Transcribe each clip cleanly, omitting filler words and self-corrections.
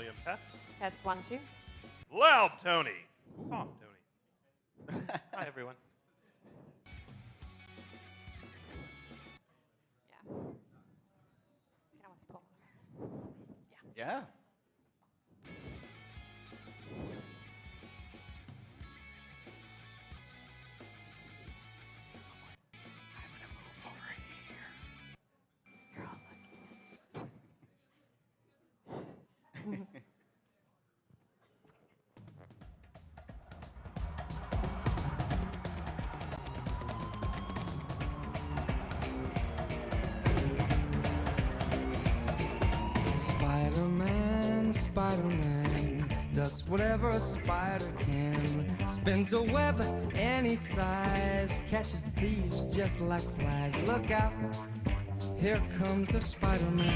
volume test. Test 1, 2. Loud Tony. Soft Tony. Hi, everyone. Yeah. You can almost pull on this. Yeah. You're all lucky. Spider-Man, Spider-Man does whatever a spider can. Spins a web any size, catches thieves just like flies. Look out, here comes the Spider-Man.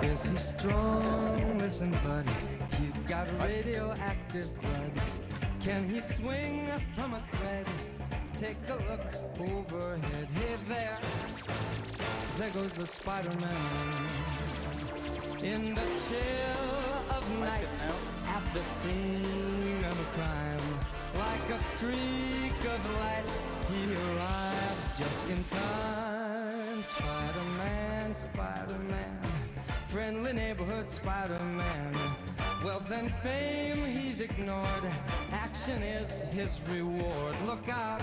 Is he strong? Listen, buddy, he's got radioactive blood. Can he swing from a thread? Take a look overhead. Hey there goes the Spider-Man. In the chill of night, at the scene of a crime, like a streak of light, he arrives just in time. Spider-Man, Spider-Man, friendly neighborhood Spider-Man. Wealth and fame he's ignored, action is his reward. Look out,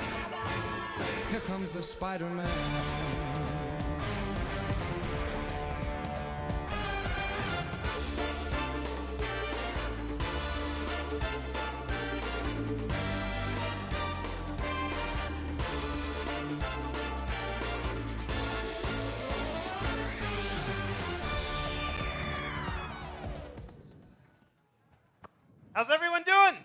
here comes the Spider-Man. How's everyone doing?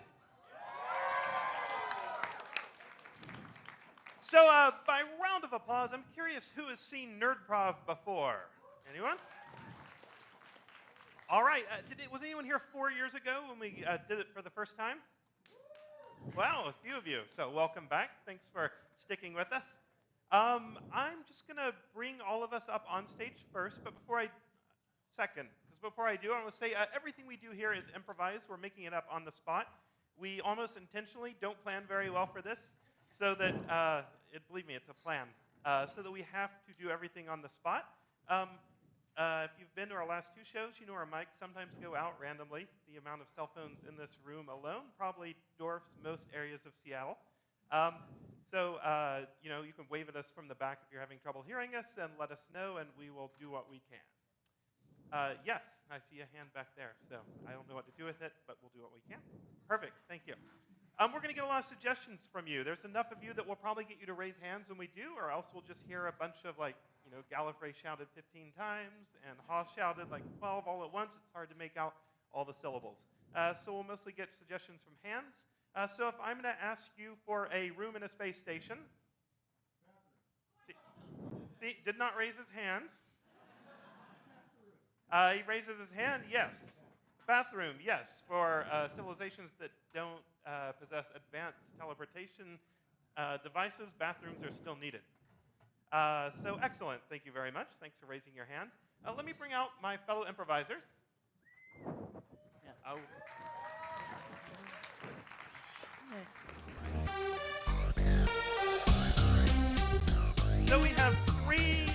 So, by round of applause, I'm curious who has seen Nerdprov before? Anyone? All right. Was anyone here 4 years ago when we did it for the first time? Wow, a few of you. So, welcome back. Thanks for sticking with us. I'm just going to bring all of us up on stage first, but before I do, I want to say everything we do here is improvised. We're making it up on the spot. We almost intentionally don't plan very well for this, so that, believe me, it's a plan, so that we have to do everything on the spot. If you've been to our last 2 shows, you know our mics sometimes go out randomly. The amount of cell phones in this room alone probably dwarfs most areas of Seattle. You can wave at us from the back if you're having trouble hearing us, and let us know, and we will do what we can. Yes, I see a hand back there, so I don't know what to do with it, but we'll do what we can. Perfect, thank you. We're going to get a lot of suggestions from you. There's enough of you that will probably get you to raise hands when we do, or else we'll just hear a bunch of, Gallifrey shouted 15 times, and Haas shouted 12 all at once. It's hard to make out all the syllables. So we'll mostly get suggestions from hands. So if I'm going to ask you for a room in a space station. See, did not raise his hand. He raises his hand, yes. Bathroom, yes. For civilizations that don't possess advanced teleportation devices, bathrooms are still needed. So excellent, thank you very much. Thanks for raising your hand. Let me bring out my fellow improvisers. Yeah. So we have 3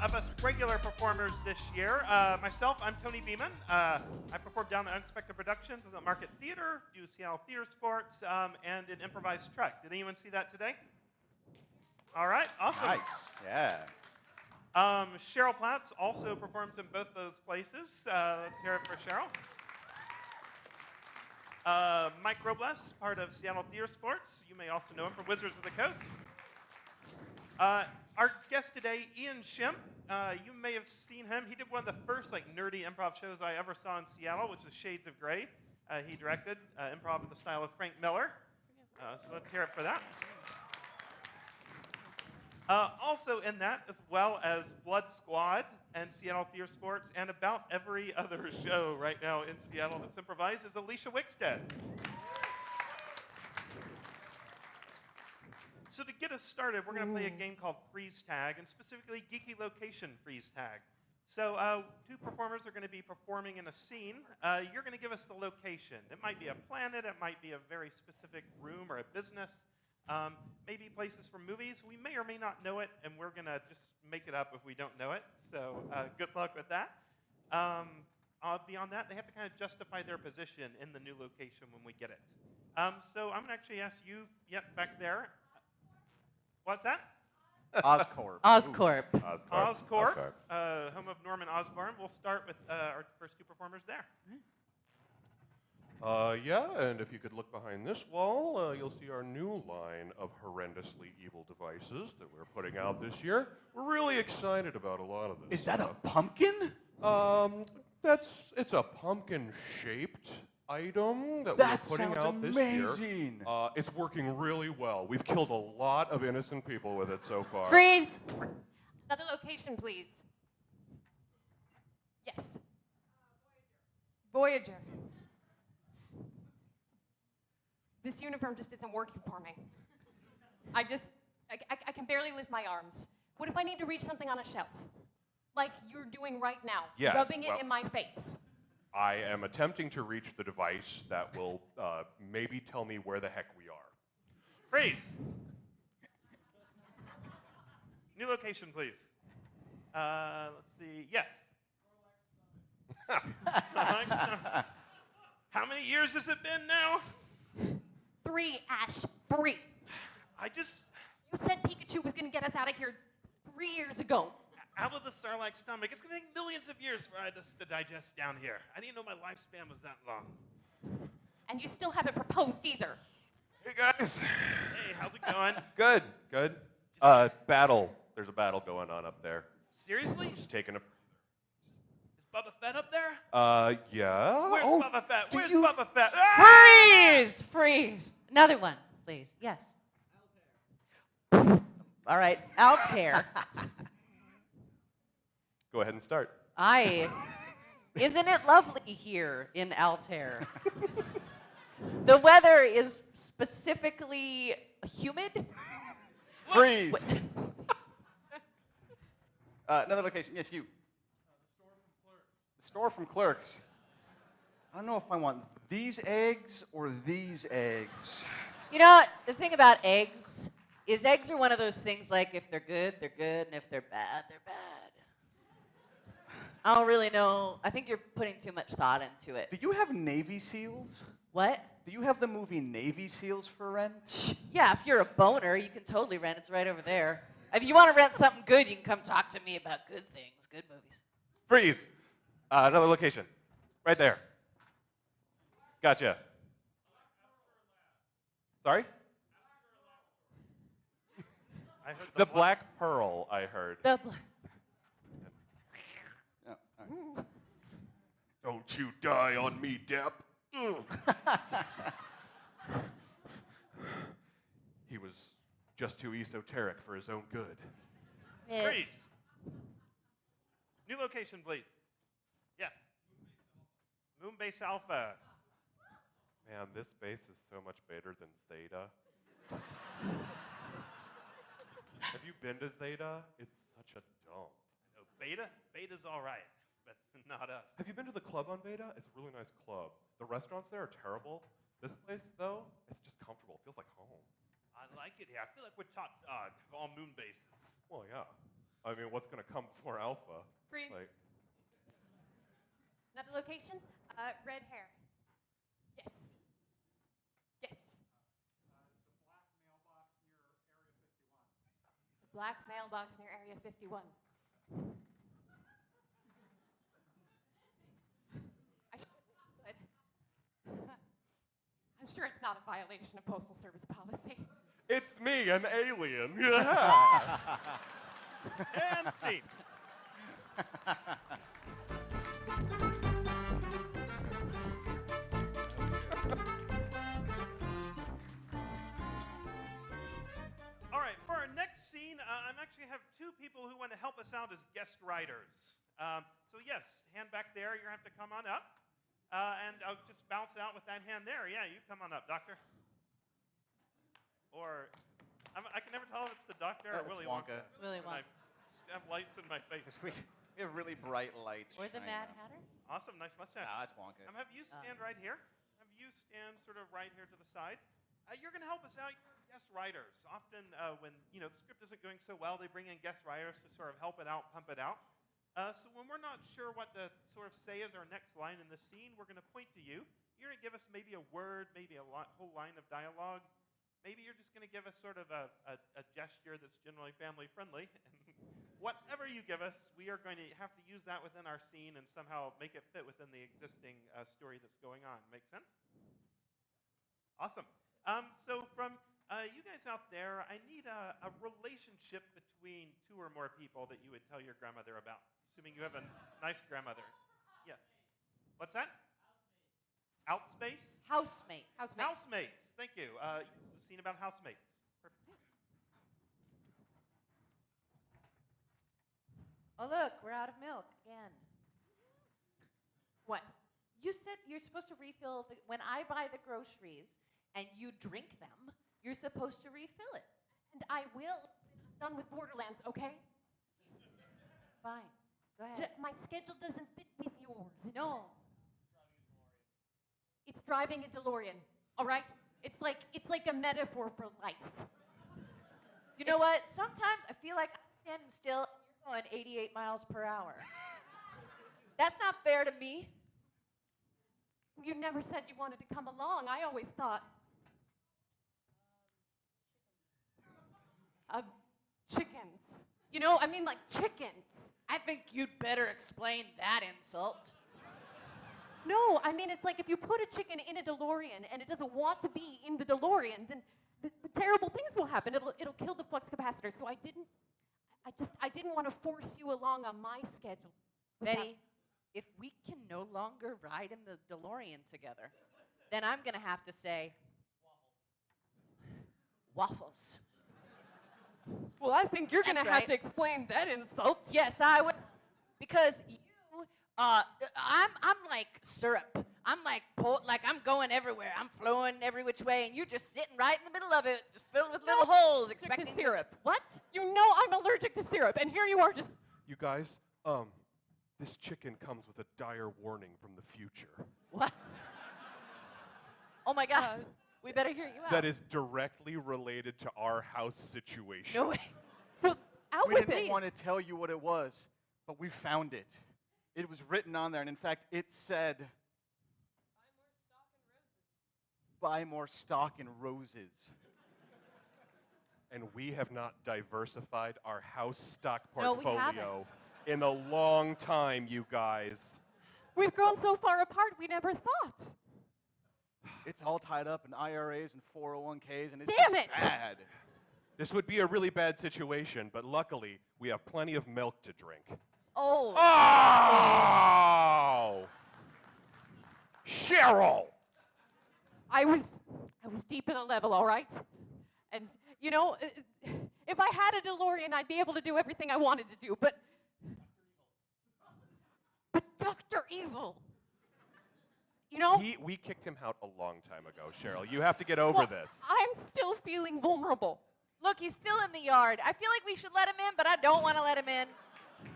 of us regular performers this year. Myself, I'm Tony Beeman. I perform down at Unexpected Productions at the Market Theater, do Seattle Theater Sports, and an improvised truck. Did anyone see that today? All right, awesome. Nice, yeah. Cheryl Platts also performs in both those places. Let's hear it for Cheryl. Mike Robles, part of Seattle Theater Sports. You may also know him from Wizards of the Coast. Our guest today, Ian Shimp, you may have seen him. He did one of the first nerdy improv shows I ever saw in Seattle, which is Shades of Grey. He directed improv in the style of Frank Miller. So let's hear it for that. Also in that, as well as Blood Squad and Seattle Theater Sports, and about every other show right now in Seattle that's improvised, is Alicia Wickstead. So to get us started, we're going to play a game called Freeze Tag, and specifically Geeky Location Freeze Tag. So two performers are going to be performing in a scene. You're going to give us the location. It might be a planet. It might be a very specific room or a business. Maybe places from movies. We may or may not know it, and we're going to just make it up if we don't know it. So good luck with that. Beyond that, they have to kind of justify their position in the new location when we get it. So I'm going to actually ask you, back there. What's that? Oscorp. Oscorp. Oscorp, home of Norman Osborn. We'll start with our first two performers there. Yeah, and if you could look behind this wall, you'll see our new line of horrendously evil devices that we're putting out this year. We're really excited about a lot of this. Is that a pumpkin? It's a pumpkin-shaped item that That we're putting sounds out this amazing. year. It's working really well. We've killed a lot of innocent people with it so far. Freeze! Another location, please. Yes. Voyager. This uniform just isn't working for me. I can barely lift my arms. What if I need to reach something on a shelf? Like you're doing right now, Yes, rubbing it in my face. I am attempting to reach the device that will maybe tell me where the heck we are. Freeze. New location, please. Let's see. Yes. How many years has it been now? 3, Ash, 3. You said Pikachu was going to get us out of here 3 years ago. Out of the Sarlacc stomach. It's going to take millions of years for us to digest down here. I didn't know my lifespan was that long. And you still haven't proposed either. Hey, guys. Hey, how's it going? Good, good. Battle. There's a battle going on up there. Seriously? Just taking a... Is Bubba Fett up there? Yeah. Where's Oh, Bubba Fett? do Where's you- Bubba Fett? Freeze! Freeze. Another one, please. Yes. All right. Altair. Go ahead and start. Isn't it lovely here in Altair? The weather is specifically humid. Freeze. Another location. Yes, you. The store from Clerks. I don't know if I want these eggs or these eggs. You know, the thing about eggs is eggs are one of those things like if they're good, and if they're bad, they're bad. I don't really know. I think you're putting too much thought into it. Do you have Navy SEALs? What? Do you have the movie Navy SEALs for rent? Yeah, if you're a boner, you can totally rent. It's right over there. If you want to rent something good, you can come talk to me about good things, good movies. Freeze. Another location. Right there. Gotcha. Sorry? I heard The Black Pearl, I heard. The Oh, all right. Don't you die on me, Depp. He was just too esoteric for his own good. Freeze. New location, please. Yes. Moonbase Alpha. Man, this base is so much better than Zeta. Have you been to Zeta? It's such a dump. No, Beta? Beta's all right, but not us. Have you been to the club on Beta? It's a really nice club. The restaurants there are terrible. This place, though, it's just comfortable. It feels like home. I like it here. I feel like we're top dog of all moon bases. Well, yeah. I mean, what's going to come before Alpha? Freeze. Like, Another location? Red hair. Yes. Yes. The black mailbox near Area 51. I should, but I'm sure it's not a violation of Postal Service policy. it's me, an alien. And scene. All right, for our next scene, I'm actually have two people who want to help us out as guest writers. So yes, hand back there. You're going to have to come on up. And I'll just bounce out with that hand there. Yeah, you come on up, doctor. Or I can never tell if it's the doctor or It's Willy Wonka. It's Willy And I Wonka. have lights in my face. We have really bright lights. Or the shining Mad up. Hatter? Awesome, nice mustache. Nah, that's Wonka. Have you stand right here. Have you stand sort of right here to the side. You're going to help us out. You're guest writers. Often when the script isn't going so well, they bring in guest writers to sort of help it out, pump it out. So when we're not sure what to sort of say as our next line in the scene, we're going to point to you. You're going to give us maybe a word, maybe a whole line of dialogue. Maybe you're just going to give us sort of a gesture that's generally family friendly. And whatever you give us, we are going to have to use that within our scene and somehow make it fit within the existing story that's going on. Make sense? Awesome. So from you guys out there, I need a relationship between two or more people that you would tell your grandmother about, assuming you have a nice grandmother. Yes. What's that? Outspace? Housemate. Housemates. Thank you. A scene about housemates. Perfect. Oh, look, we're out of milk again. What? You said you're supposed to refill when I buy the groceries and you drink them, you're supposed to refill it. And I will. I'm done with Borderlands, okay? Fine. Go ahead. My schedule doesn't fit with yours. No. It's driving a DeLorean, all right? It's like a metaphor for life. You know what? Sometimes I feel like I'm standing still and you're going 88 miles per hour. That's not fair to me. You never said you wanted to come along. I always thought. Chickens. Like chickens. I think you'd better explain that insult. No, it's like if you put a chicken in a DeLorean and it doesn't want to be in the DeLorean, then the terrible things will happen. It'll kill the flux capacitor. So I didn't want to force you along on my schedule. Betty, if we can no longer ride in the DeLorean together, then I'm going to have to say waffles. Well, I think you're going to That's have right. to explain that insult. Yes, I would, because you, I'm like syrup. I'm like I'm going everywhere. I'm flowing every which way, and you're just sitting right in the middle of it, just filled with little holes, expecting to syrup. What? You know I'm allergic to syrup, and here you are just. You guys, this chicken comes with a dire warning from the future. What? Oh my God. We better hear you out. That is directly related to our house situation. No way. Well, out We with didn't it. want to tell you what it was, but we found it. It was written on there, and in fact, it said, buy more stock in roses. And we have not diversified our house stock No, we portfolio in a long time, you guys. We've grown so far apart, we never thought. It's all tied up in IRAs and 401ks, and it's Damn just it! bad. This would be a really bad situation, but luckily, we have plenty of milk to drink. Oh. Oh! Cheryl! I was deep in a level, all right? And, if I had a DeLorean, I'd be able to do everything I wanted to do, but Dr. Evil, We kicked him out a long time ago, Cheryl. You have to get over this. I'm still feeling vulnerable. Look, he's still in the yard. I feel like we should let him in, but I don't want to let him in.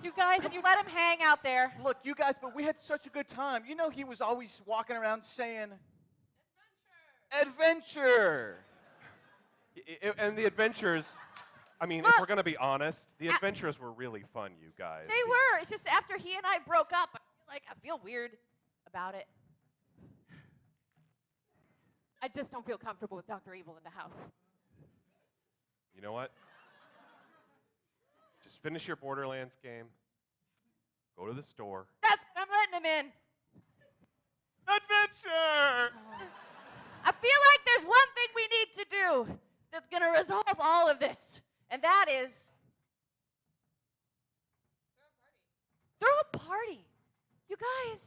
You guys, Just let him hang out there. Look, you guys, but we had such a good time. He was always walking around saying, Adventure! And the adventures, if Look. we're going to be honest, the adventures were really fun, you guys. They were. It's just after he and I broke up, I feel weird about it. I just don't feel comfortable with Dr. Evil in the house. You know what? Just finish your Borderlands game. Go to the store. I'm letting him in. Adventure! I feel like there's one thing we need to do that's going to resolve all of this, and that is throw a party. You guys,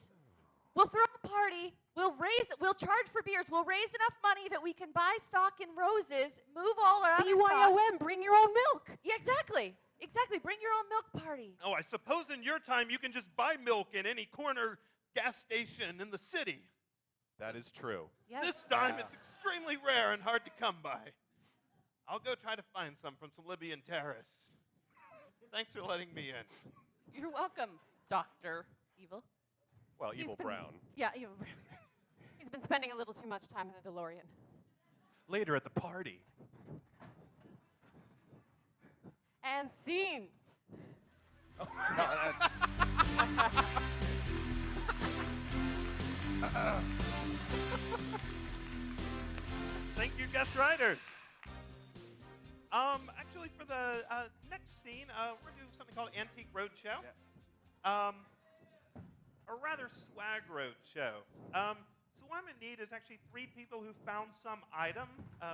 we'll throw a party. We'll charge for beers. We'll raise enough money that we can buy stock in roses, move all our other stock. BYOM, bring your own milk. Yeah, exactly. Exactly. Bring your own milk party. Oh, I suppose in your time you can just buy milk in any corner gas station in the city. That is true. Yes. This time it's extremely rare and hard to come by. I'll go try to find some from some Libyan terrorists. Thanks for letting me in. You're welcome, Dr. Evil. Well, He's Evil been- Brown. Yeah, Evil. He's been spending a little too much time in the DeLorean. Later at the party. And scene. No, that's- Thank you, guest writers. Actually, for the next scene, we're doing something called Antique Roadshow. A rather swag roadshow. So what I'm in need is actually 3 people who found some item,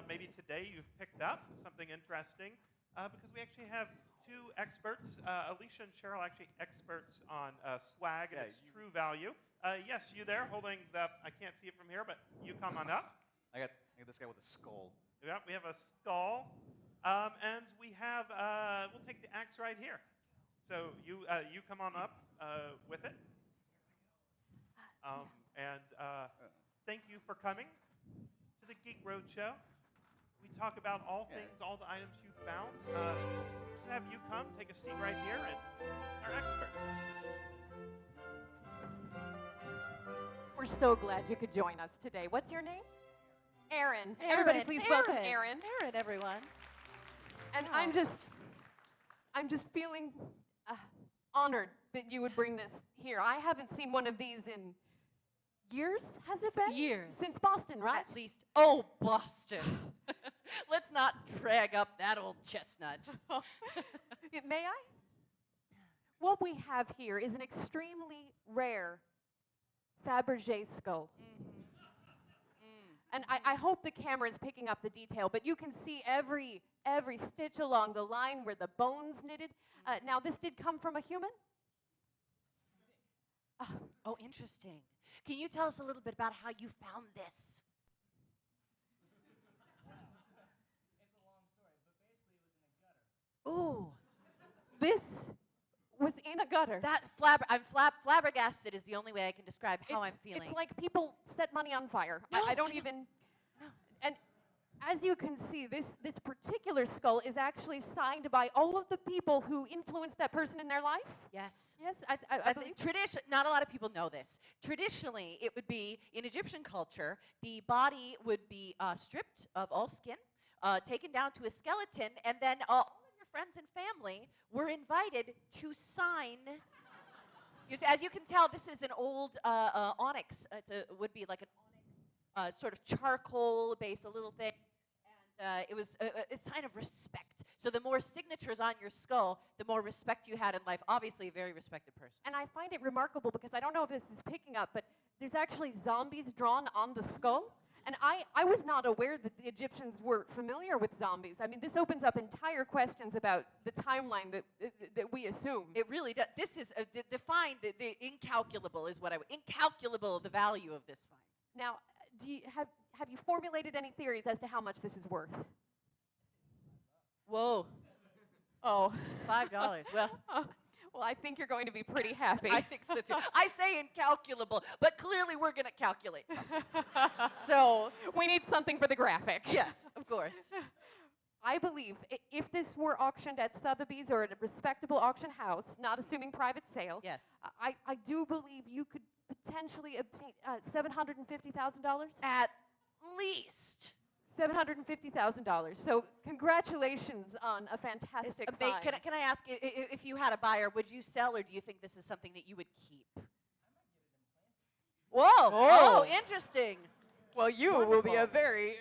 maybe today you've picked up something interesting, because we actually have 2 experts. Alicia and Cheryl are actually experts on swag and its true value. Yes, you there holding the, I can't see it from here, but you come on up. I got this guy with a skull. Yeah, we have a skull, and we have, we'll take the axe right here. So you come on up with it. And thank you for coming to the Geek Roadshow. We talk about all things, all the items you found. Just have you come, take a seat right here, and our expert. We're so glad you could join us today. What's your name? Aaron. Everybody, please welcome Aaron. Aaron, everyone. And I'm just feeling honored that you would bring this here. I haven't seen one of these in years, has it been? Years. Since Boston, right? At least. Oh, Boston. Let's not drag up that old chestnut. May I? What we have here is an extremely rare Fabergé skull. And I hope the camera is picking up the detail, but you can see every stitch along the line where the bone's knitted. Now, this did come from a human? Oh, interesting. Can you tell us a little bit about how you found this? Ooh, this was in a gutter. That flabbergasted is the only way I can describe how I'm feeling. It's like people set money on fire. No, I don't I know. even. No. And as you can see, this particular skull is actually signed by all of the people who influenced that person in their life. Yes. Yes, I believe. Not a lot of people know this. Traditionally, it would be, in Egyptian culture, the body would be stripped of all skin, taken down to a skeleton, and then all of your friends and family were invited to sign. As you can tell, this is an old onyx. It would be like an onyx, sort of charcoal base, a little thing. And it was a sign of respect. So the more signatures on your skull, the more respect you had in life. Obviously, a very respected person. And I find it remarkable because I don't know if this is picking up, but there's actually zombies drawn on the skull. And I was not aware that the Egyptians were familiar with zombies. I mean, this opens up entire questions about the timeline that we assume. It really does. This is defined, the incalculable is what I would, incalculable the value of this find. Now, have you formulated any theories as to how much this is worth? Whoa. Oh. $5. Well, well, I think you're going to be pretty happy. I think so too. I say incalculable, but clearly we're going to calculate. So we need something for the graphic. yes, of course. I believe if this were auctioned at Sotheby's or at a respectable auction house, not assuming private sale, Yes. I do believe you could potentially obtain $750,000. At least. $750,000. So congratulations on a fantastic find. Can I ask, if you had a buyer, would you sell, or do you think this is something that you would keep? Whoa! Oh, interesting. Well, you will be a very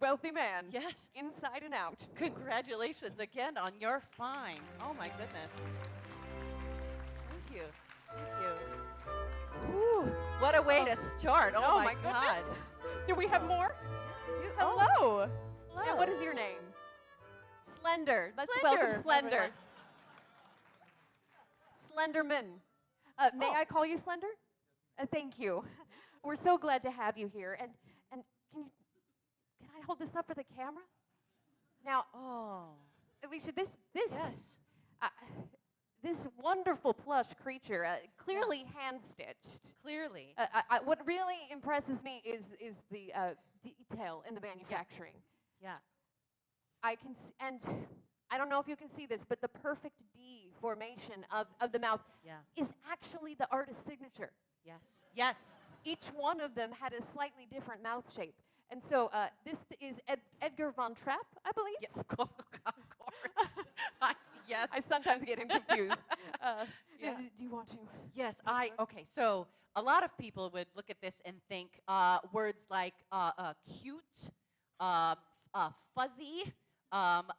wealthy man. Yes. Inside and out. Congratulations again on your find. Oh my goodness. Thank you. Thank you. Whew. What a way to start. Oh, my God. goodness. Do we have more? Oh. Hello. Hello. And what is your name? Slender. Let's Slender, welcome Slender. everyone. Slenderman. May I call you Slender? Thank you. We're so glad to have you here. And can I hold this up for the camera? Now, Alicia, this Yes. this wonderful plush creature, clearly hand-stitched. Clearly. What really impresses me is the detail in the manufacturing. Yeah. I can, and I don't know if you can see this, but the perfect D formation of the mouth Yeah. is actually the artist's signature. Yes. Yes. Each one of them had a slightly different mouth shape. And so this is Edgar von Trapp, I believe. Yeah, of course. Yes. I sometimes get him confused. Yeah. Do you want to? Yes, okay, so a lot of people would look at this and think words like cute, fuzzy,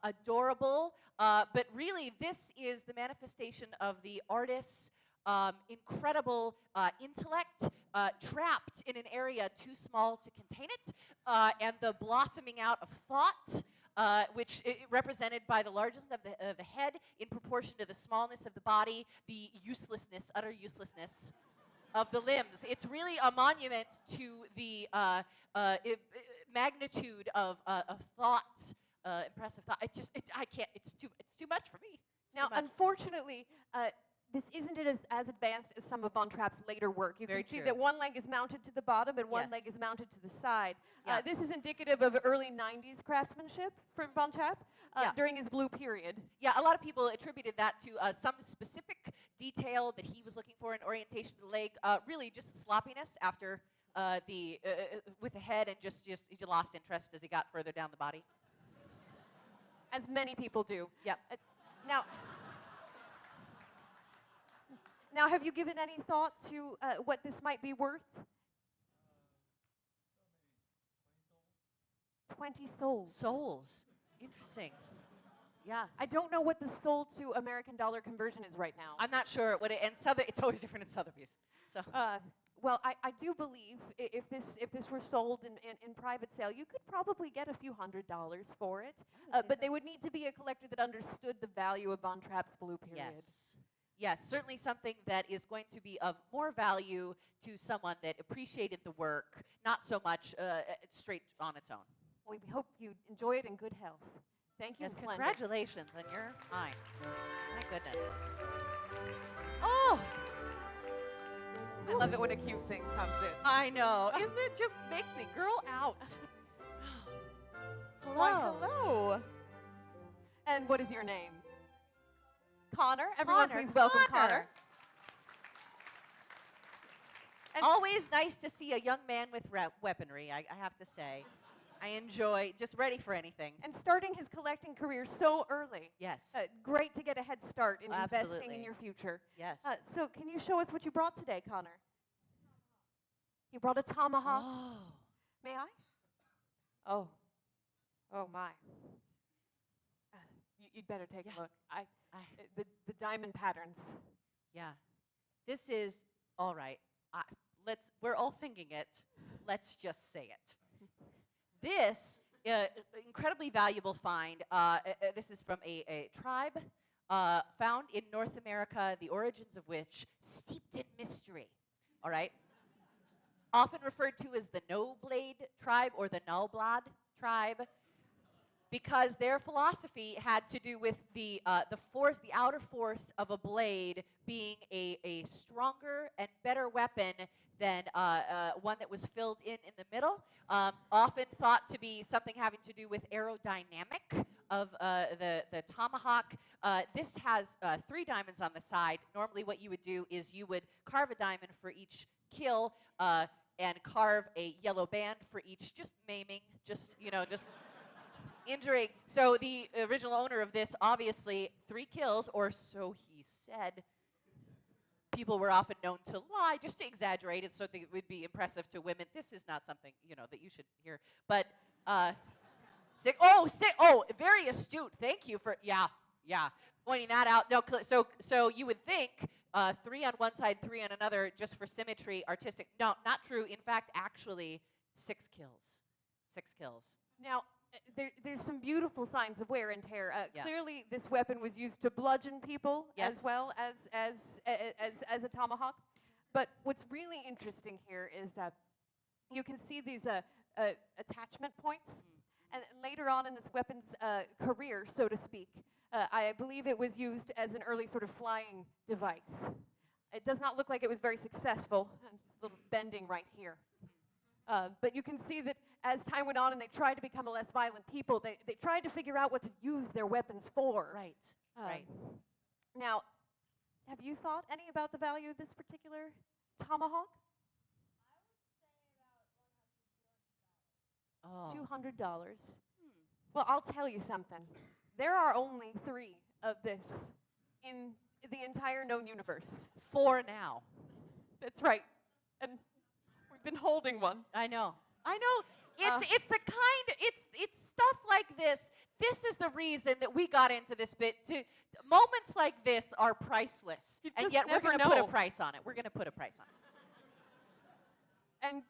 adorable, but really this is the manifestation of the artist's incredible intellect trapped in an area too small to contain it, and the blossoming out of thought, which represented by the largeness of the head in proportion to the smallness of the body, the uselessness, utter uselessness of the limbs. It's really a monument to the magnitude of thought, impressive thought. I can't. It's too much for me. Now, unfortunately, this isn't as advanced as some of Von Trapp's later work. You Very can see true. that one leg is mounted to the bottom and one Yes. leg is mounted to the side. Yeah. This is indicative of early 90s craftsmanship from Von Trapp Yeah. during his blue period. Yeah, a lot of people attributed that to some specific detail that he was looking for in orientation of the leg. Really, just sloppiness after with the head, and just he lost interest as he got further down the body. As many people do. Yep. Now, have you given any thought to what this might be worth? 20 souls. Souls. Interesting. Yeah. I don't know what the soul to American dollar conversion is right now. I'm not sure what it's always different in Sotheby's. So. Well, I do believe if this were sold in private sale, you could probably get a few $100s for it. But they would need to be a collector that understood the value of Von Trapp's blue period. Yes. Yes, certainly something that is going to be of more value to someone that appreciated the work, not so much straight on its own. We hope you enjoy it in good health. Thank you, Yes, Splendid. congratulations on your fine. My goodness. Oh, I love it when a cute thing comes in. I know. Isn't it just makes me girl out? Why, hello. And what is your name? Connor. Everyone, Connor. please welcome Connor. And Always nice to see a young man with weaponry, I have to say. I enjoy, just ready for anything. and starting his collecting career so early. Yes, Great to get a head start in investing in Absolutely. your future. yes. So can you show us what you brought today, Connor? You brought a tomahawk. Oh, May I? Oh. Oh, my. You'd better take a look. The diamond patterns. yeah. This is, all right, we're all thinking it. Let's just say it. This incredibly valuable find, this is from a tribe found in North America, the origins of which steeped in mystery, all right? Often referred to as the no-blade tribe or the null-blad tribe, because their philosophy had to do with the force, the outer force of a blade being a stronger and better weapon than one that was filled in the middle. Often thought to be something having to do with aerodynamic of the tomahawk. This has 3 diamonds on the side. Normally what you would do is you would carve a diamond for each kill and carve a yellow band for each just maiming, just injuring. So the original owner of this, obviously 3 kills, or so he said. People were often known to lie just to exaggerate it so that it would be impressive to women. This is not something, that you should hear. But, very astute. Thank you for, yeah, pointing that out. No, so you would think 3 on one side, 3 on another, just for symmetry, artistic. No, not true. In fact, actually, 6 kills. 6 kills. Now, there's some beautiful signs of wear and tear. Yeah. Clearly, this weapon was used to bludgeon people Yes. as well as a tomahawk. But what's really interesting here is that you can see these attachment points. And later on in this weapon's career, so to speak, I believe it was used as an early sort of flying device. It does not look like it was very successful. It's a little bending right here. But you can see that as time went on and they tried to become a less violent people, they tried to figure out what to use their weapons for. Right. Um, Right. Now, have you thought any about the value of this particular tomahawk? Oh. $200. Well, I'll tell you something. There are only 3 of this in the entire known universe. 4 now. That's right. And we've been holding one. I know. It's the kind. It's stuff like this. This is the reason that we got into this bit. Moments like this are priceless, You and just yet we're never going to put a know. price on it. We're going to put a price on it. And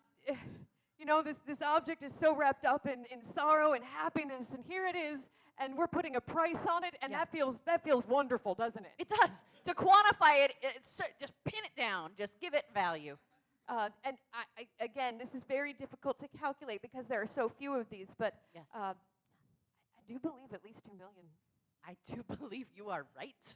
you know, this object is so wrapped up in sorrow and happiness, and here it is, and we're putting a price on it, and Yeah. that feels wonderful, doesn't it? It does. To quantify it, just pin it down. Just give it value. And again, this is very difficult to calculate because there are so few of these, but Yes. I do believe at least 2 million. I do believe you are right.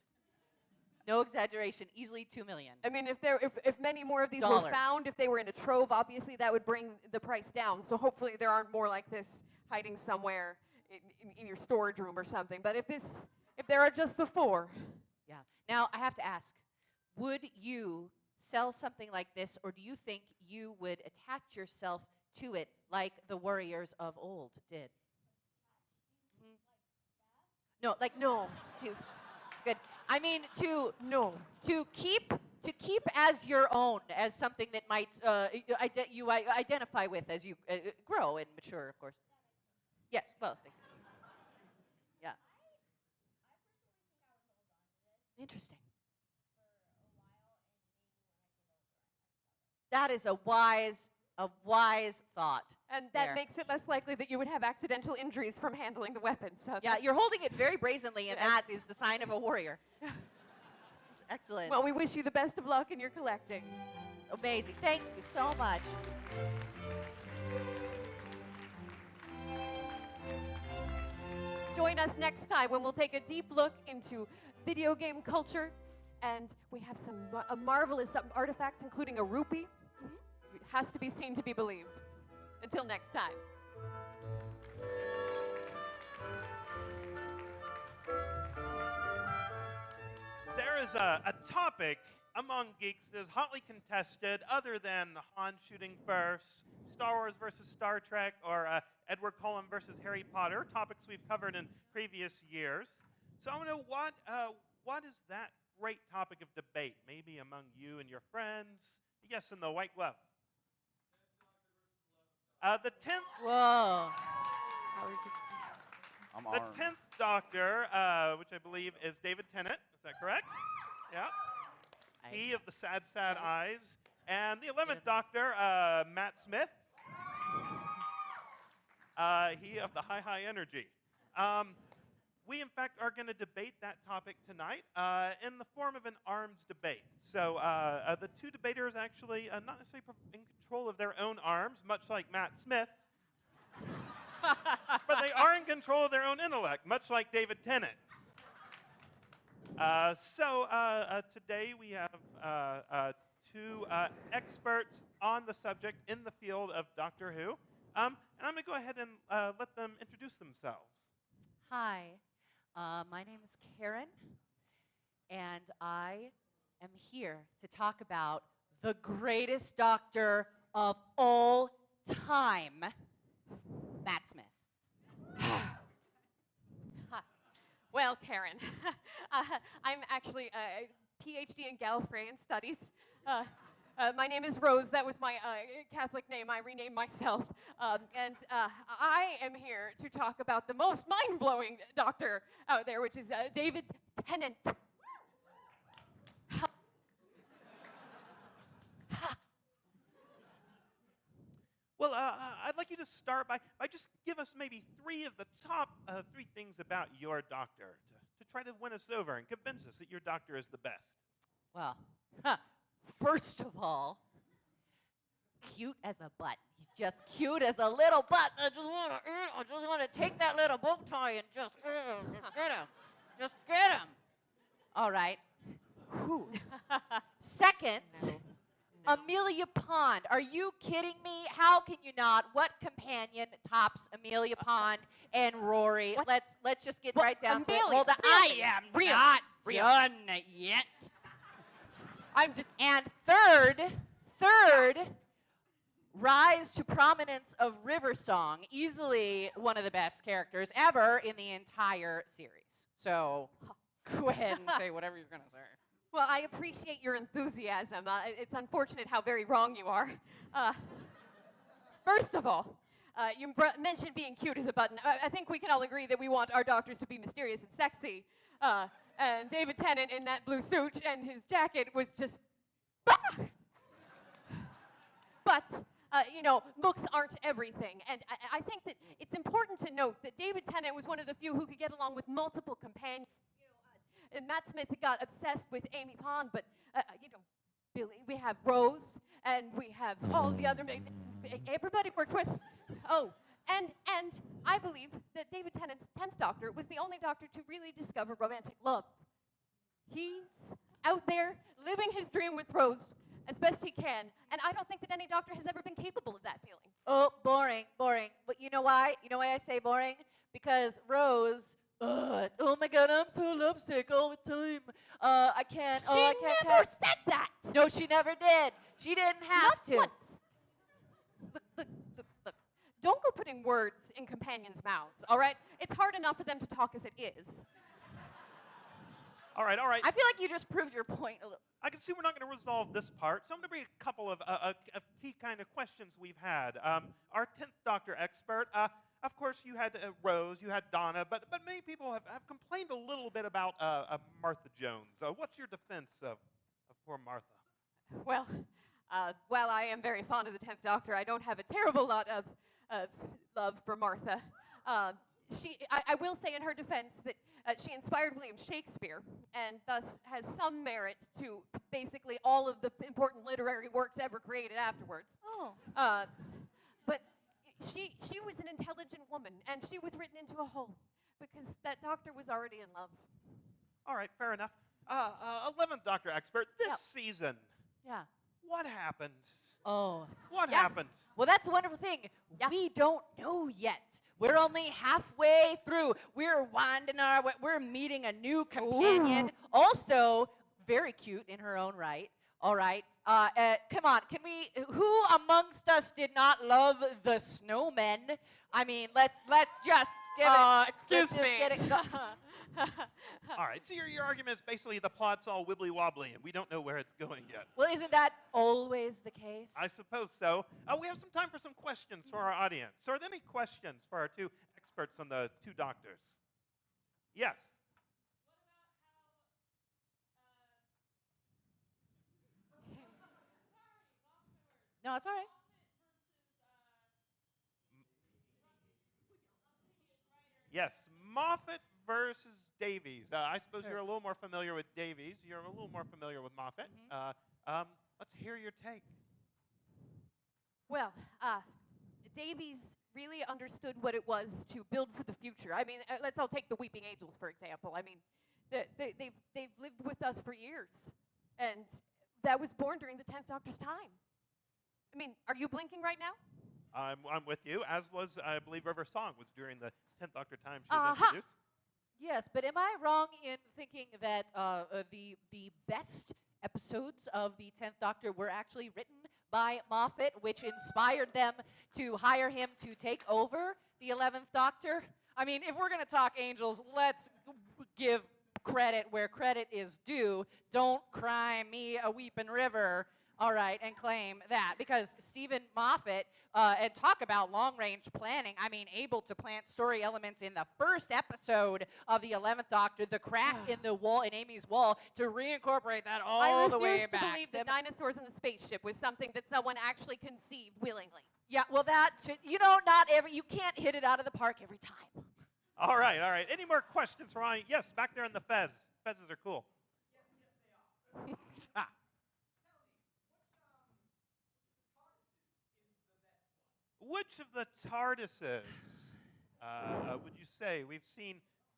No exaggeration. Easily 2 million. I mean, if many more of these were Dollars. found, if they were in a trove, obviously that would bring the price down. So hopefully there aren't more like this hiding somewhere in your storage room or something. But if there are just the 4, Yeah. Now I have to ask: would you sell something like this, or do you think you would attach yourself to it like the warriors of old did? Mhm. No, like no, it's good. I mean no. to keep as your own, as something that might you identify with as you grow and mature, of course. Yes. Well. Yeah. Interesting. That is a wise thought. And that there. makes it less likely that you would have accidental injuries from handling the weapon. So Yeah, you're holding it very brazenly, and Yes. that is the sign of a warrior. Excellent. well, we wish you the best of luck in your collecting. Amazing. Thank you so much. Join us next time when we'll take a deep look into video game culture, and we have some marvelous artifacts, including a rupee. It has to be seen to be believed. Until next time. There is a topic among geeks that is hotly contested other than Han shooting first, Star Wars versus Star Trek, or Edward Cullen versus Harry Potter, topics we've covered in previous years. So I want to know what is that great topic of debate, maybe among you and your friends? Yes, in the white glove. The 10th Whoa. I'm The armed. 10th Doctor, which I believe is David Tennant, is that correct? Yeah. He of the sad, sad eyes. And the 11th Doctor, Matt Smith. He of the high, high energy. We, in fact, are going to debate that topic tonight in the form of an arms debate. So the two debaters actually not necessarily in control of their own arms, much like Matt Smith, but they are in control of their own intellect, much like David Tennant. So today we have two experts on the subject in the field of Doctor Who. And I'm going to go ahead and let them introduce themselves. Hi, my name is Karen, and I am here to talk about the greatest doctor of all time, Matt Smith. Hi. Well, Karen, I'm actually a PhD in Gallifreyan Studies. My name is Rose. That was my Catholic name. I renamed myself. And I am here to talk about the most mind-blowing doctor out there, which is David Tennant. Well, I'd like you to start by just give us maybe three of the top three things about your doctor to try to win us over and convince us that your doctor is the best. Well, first of all, cute as a butt. He's just cute as a little butt. I just want to take that little bow tie and just get him. Just get him. All right. Whew. Second, Amelia Pond. Are you kidding me? How can you not? What companion tops Amelia Pond and Rory? What? Let's just get What? right down to it. Amelia, Hold on. really? I am Really? not Really? done yet. I'm just. And third, rise to prominence of River Song, easily one of the best characters ever in the entire series. So go ahead and say whatever you're going to say. Well, I appreciate your enthusiasm. It's unfortunate how very wrong you are. First of all, you mentioned being cute as a button. I think we can all agree that we want our doctors to be mysterious and sexy. And David Tennant in that blue suit and his jacket was just. But, looks aren't everything. And I think that it's important to note that David Tennant was one of the few who could get along with multiple companions. And Matt Smith got obsessed with Amy Pond, but, Billy, we have Rose, and we have all the other, everybody works with, and I believe that David Tennant's 10th Doctor was the only Doctor to really discover romantic love. He's out there living his dream with Rose as best he can, and I don't think that any Doctor has ever been capable of that feeling. Oh, boring. But you know why? You know why I say boring? Because Rose, oh my God, I'm so lovesick all the time. I can't. She never said that. No, she never did. She didn't have Not to. once. Look. Don't go putting words in companions' mouths, all right? It's hard enough for them to talk as it is. All right. I feel like you just proved your point a little. I can see we're not going to resolve this part, so I'm going to bring a couple of key kind of questions we've had. Our 10th Doctor expert, of course, you had Rose, you had Donna, but many people have complained a little bit about Martha Jones. What's your defense of poor Martha? Well, while I am very fond of the 10th Doctor, I don't have a terrible lot of love for Martha. I will say in her defense that she inspired William Shakespeare and thus has some merit to basically all of the important literary works ever created afterwards. Oh. But she was an intelligent woman, and she was written into a hole because that doctor was already in love. All right, fair enough. 11th Doctor expert, this season, Yeah. what happened? Oh. What Yeah. happened? Well, that's the wonderful thing. Yeah. We don't know yet. We're only halfway through. We're we're meeting a new companion. Ooh. Also, very cute in her own right. All right. Come on. Who amongst us did not love the snowmen? I mean, let's just give it. Excuse let's just me. Get it All right, so your argument is basically the plot's all wibbly-wobbly, and we don't know where it's going yet. Well, isn't that always the case? I suppose so. We have some time for some questions for our audience. So are there any questions for our two experts on the two doctors? Yes. No, it's all right. Yes, Moffat versus Davies. I suppose Sure. you're a little more familiar with Davies. You're a little more familiar with Moffat. Let's hear your take. Well, Davies really understood what it was to build for the future. I mean, let's all take the Weeping Angels, for example. I mean, they've lived with us for years, and that was born during the 10th Doctor's time. I mean, are you blinking right now? I'm with you, as was, I believe, River Song was during the 10th Doctor time she was introduced. Yes, but am I wrong in thinking that the best episodes of the 10th Doctor were actually written by Moffat, which inspired them to hire him to take over the 11th Doctor? I mean, if we're going to talk angels, let's give credit where credit is due. Don't cry me a weeping river, all right, and claim that. Because Stephen Moffat, and talk about long-range planning, I mean, able to plant story elements in the first episode of the 11th Doctor, the crack in the wall, in Amy's wall, to reincorporate that all the way back. I refuse to believe that dinosaurs in the spaceship was something that someone actually conceived willingly. Yeah, well, you can't hit it out of the park every time. All right. Any more questions for Ryan? Yes, back there in the Fez. Fezes are cool. Yes, they are. Which of the TARDISes would you say? We've seen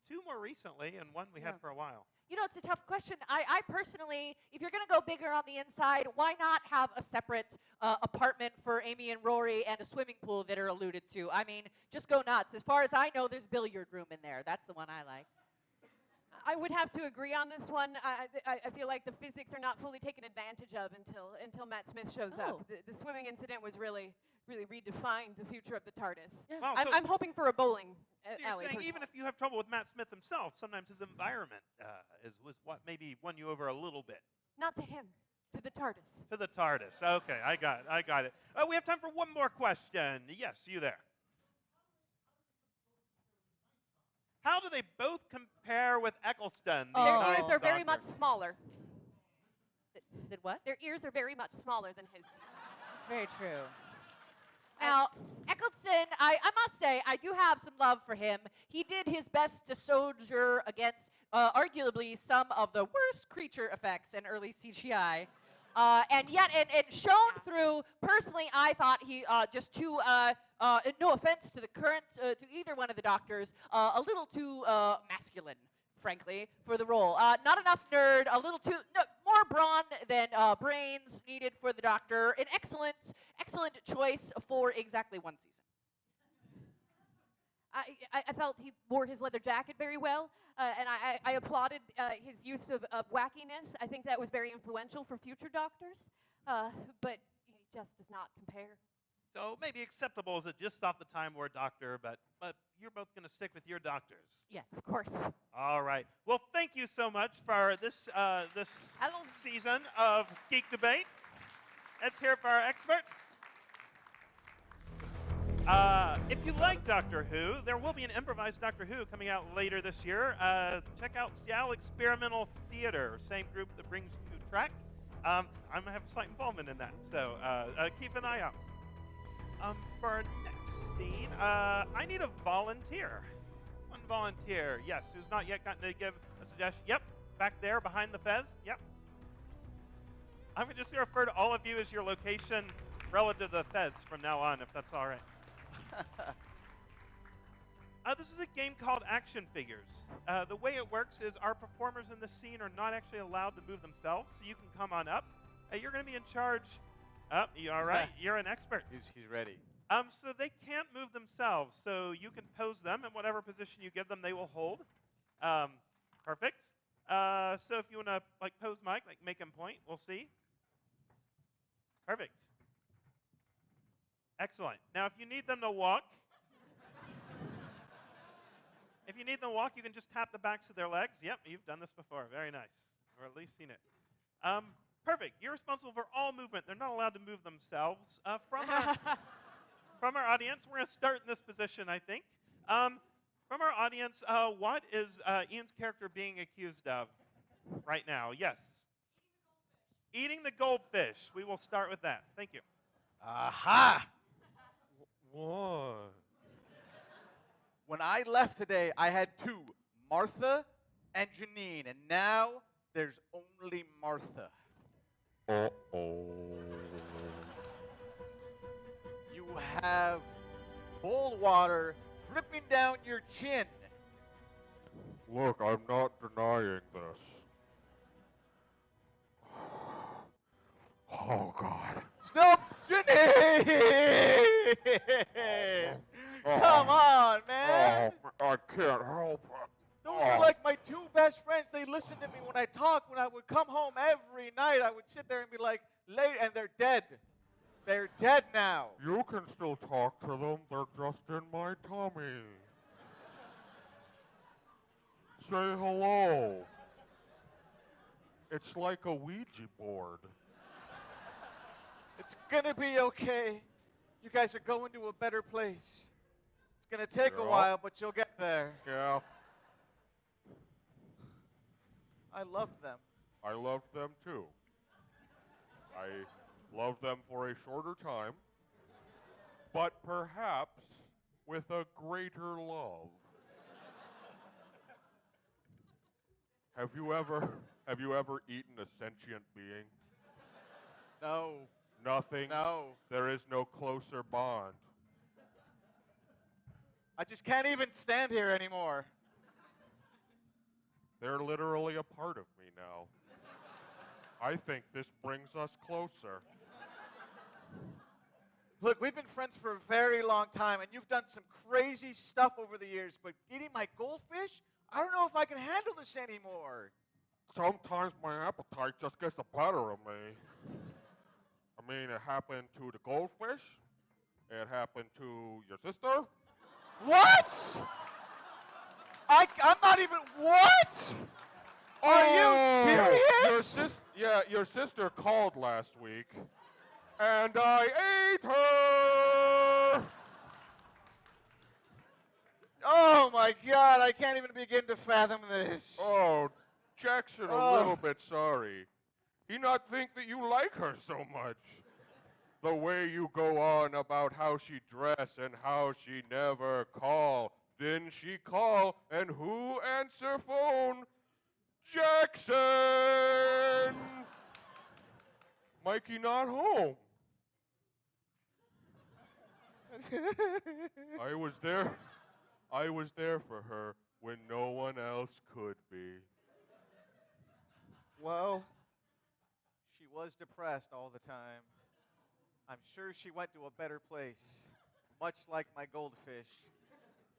2 more recently and 1 we had Yeah. for a while. You know, it's a tough question. I personally, if you're going to go bigger on the inside, why not have a separate apartment for Amy and Rory and a swimming pool that are alluded to? I mean, just go nuts. As far as I know, there's billiard room in there. That's the one I like. I would have to agree on this one. I feel like the physics are not fully taken advantage of until Matt Smith shows Oh. up. The swimming incident was really redefined the future of the TARDIS. Yeah. Wow, I'm hoping for a bowling so you're alley. saying even if you have trouble with Matt Smith himself, sometimes his environment was what maybe won you over a little bit. Not to him, to the TARDIS. To the TARDIS. Okay, I got it. We have time for one more question. Yes, you there. How do they both compare with Eccleston? The Oh. Their ears Ninth are very Doctor? much smaller. Did what? Their ears are very much smaller than his. That's very true. Now, Eccleston, I must say, I do have some love for him. He did his best to soldier against arguably some of the worst creature effects in early CGI. And yet, and shown through, personally, I thought he just too, no offense to the current, to either one of the doctors, a little too masculine, frankly, for the role. Not enough nerd, a little too, no, more brawn than brains needed for the doctor. An excellent choice for exactly 1 season. I felt he wore his leather jacket very well, and I applauded his use of wackiness. I think that was very influential for future doctors, but he just does not compare. So maybe acceptable as a just off the time war doctor, but you're both going to stick with your doctors. Yes. Of course. All right. Well, thank you so much for this season of Geek Debate. Let's hear it for our experts. If you like Doctor Who, there will be an improvised Doctor Who coming out later this year. Check out Seattle Experimental Theater, same group that brings you Trek. I'm going to have a slight involvement in that, so keep an eye out. For our next scene, I need a volunteer. One volunteer, yes, who's not yet gotten to give a suggestion. Yep, back there behind the fez. Yep. I'm just going to refer to all of you as your location relative to the fez from now on, if that's all right. This is a game called Action Figures. The way it works is our performers in the scene are not actually allowed to move themselves, so you can come on up. You're going to be in charge. You all right? You're an expert. He's ready. So they can't move themselves, so you can pose them in whatever position you give them, they will hold. Perfect. So if you want to pose Mike, make him point, we'll see. Perfect. Excellent. Now, if you need them to walk, you can just tap the backs of their legs. Yep, you've done this before. Very nice, or at least seen it. Perfect. You're responsible for all movement. They're not allowed to move themselves. From our audience, we're going to start in this position, I think. From our audience, what is Ian's character being accused of right now? Yes. Eating the goldfish. We will start with that. Thank you. Aha! What? When I left today, I had 2, Martha and Janine, and now there's only Martha. Uh-oh. You have bowl water dripping down your chin. Look, I'm not denying this. Oh, God. Stop, Janine! Come on, man. Oh, I can't help it. Those are like my 2 best friends. They listen to me when I talk. When I would come home every night, I would sit there and be like, late, and they're dead. They're dead now. You can still talk to them. They're just in my tummy. Say hello. It's like a Ouija board. It's gonna be okay. You guys are going to a better place. It's gonna take a Yeah. while, but you'll get there. Yeah, I love them. I love them too. I love them for a shorter time, but perhaps with a greater love. Have you ever eaten a sentient being? No. Nothing. No. There is no closer bond. I just can't even stand here anymore. They're literally a part of me now. I think this brings us closer. Look, we've been friends for a very long time, and you've done some crazy stuff over the years, but eating my goldfish? I don't know if I can handle this anymore. Sometimes my appetite just gets the better of me. I mean, it happened to the goldfish. It happened to your sister. What? I'm not even, what? Are you serious? Your sister called last week, and I ate her. Oh my God, I can't even begin to fathom this. Oh, Jackson, a little bit sorry. He not think that you like her so much. The way you go on about how she dress and how she never call. Then she call, and who answer phone? Jackson! Mikey not home. I was there for her when no one else could be. Well, she was depressed all the time. I'm sure she went to a better place, much like my goldfish.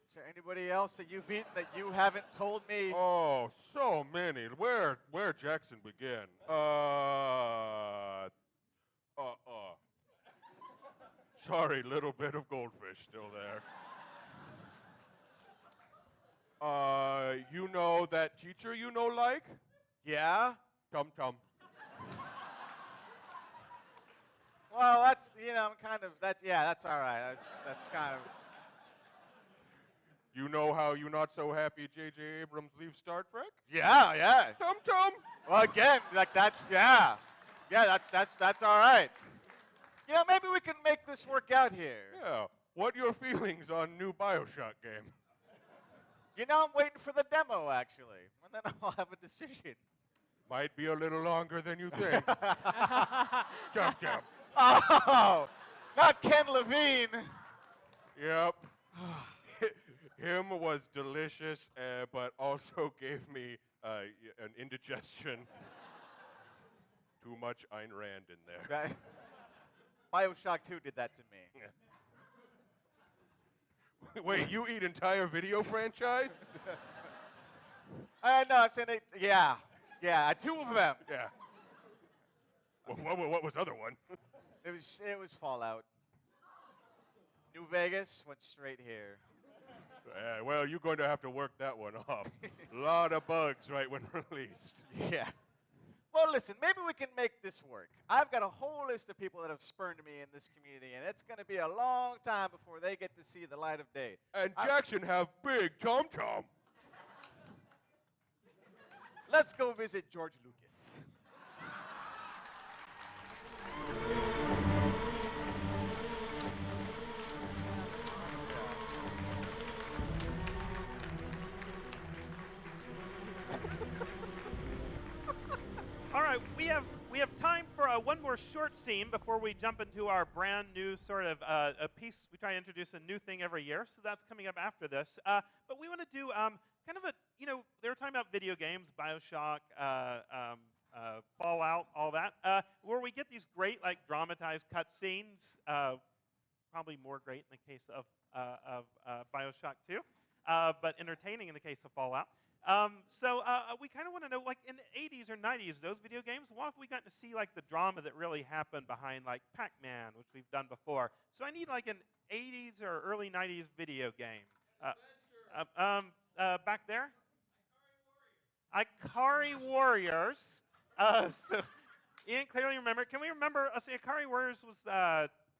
Is there anybody else that you've eaten that you haven't told me? Oh, so many. Where Jackson begin? Sorry, little bit of goldfish still there. You know that teacher you know like? Yeah? Tum Tum. Well, that's, that's all right. That's kind of. You know how you not so happy J.J. Abrams leaves Star Trek? Yeah. Tum Tum. Well, again, yeah, that's all right. Maybe we can make this work out here. Yeah. What your feelings on new BioShock game? I'm waiting for the demo, actually, and then I'll have a decision. Might be a little longer than you think. Jump. Oh, not Ken Levine. Yep. Him was delicious, but also gave me an indigestion. Too much Ayn Rand in there. BioShock 2 did that to me. Yeah. Wait, you eat entire video franchise? No, I'm saying, yeah, two of them. Yeah. What was the other one? It was Fallout. New Vegas went straight here. Well, you're going to have to work that one off. A lot of bugs right when released. Yeah. Well, listen, maybe we can make this work. I've got a whole list of people that have spurned me in this community, and it's going to be a long time before they get to see the light of day. And Jackson have big Tom Tom. Let's go visit George Lucas. All right, we have time for one more short scene before we jump into our brand new sort of a piece. We try to introduce a new thing every year, so that's coming up after this. But we want to do kind of a, they were talking about video games, BioShock, Fallout, all that, where we get these great, like, dramatized cutscenes, probably more great in the case of BioShock 2, but entertaining in the case of Fallout. So we kind of want to know, like, in the 80s or 90s, those video games, what if we got to see, like, the drama that really happened behind, like, Pac-Man, which we've done before. So I need, like, an 80s or early 90s video game. Back there? Ikari Warriors. So Ian clearly remember. Can we remember, let's see, Ikari Warriors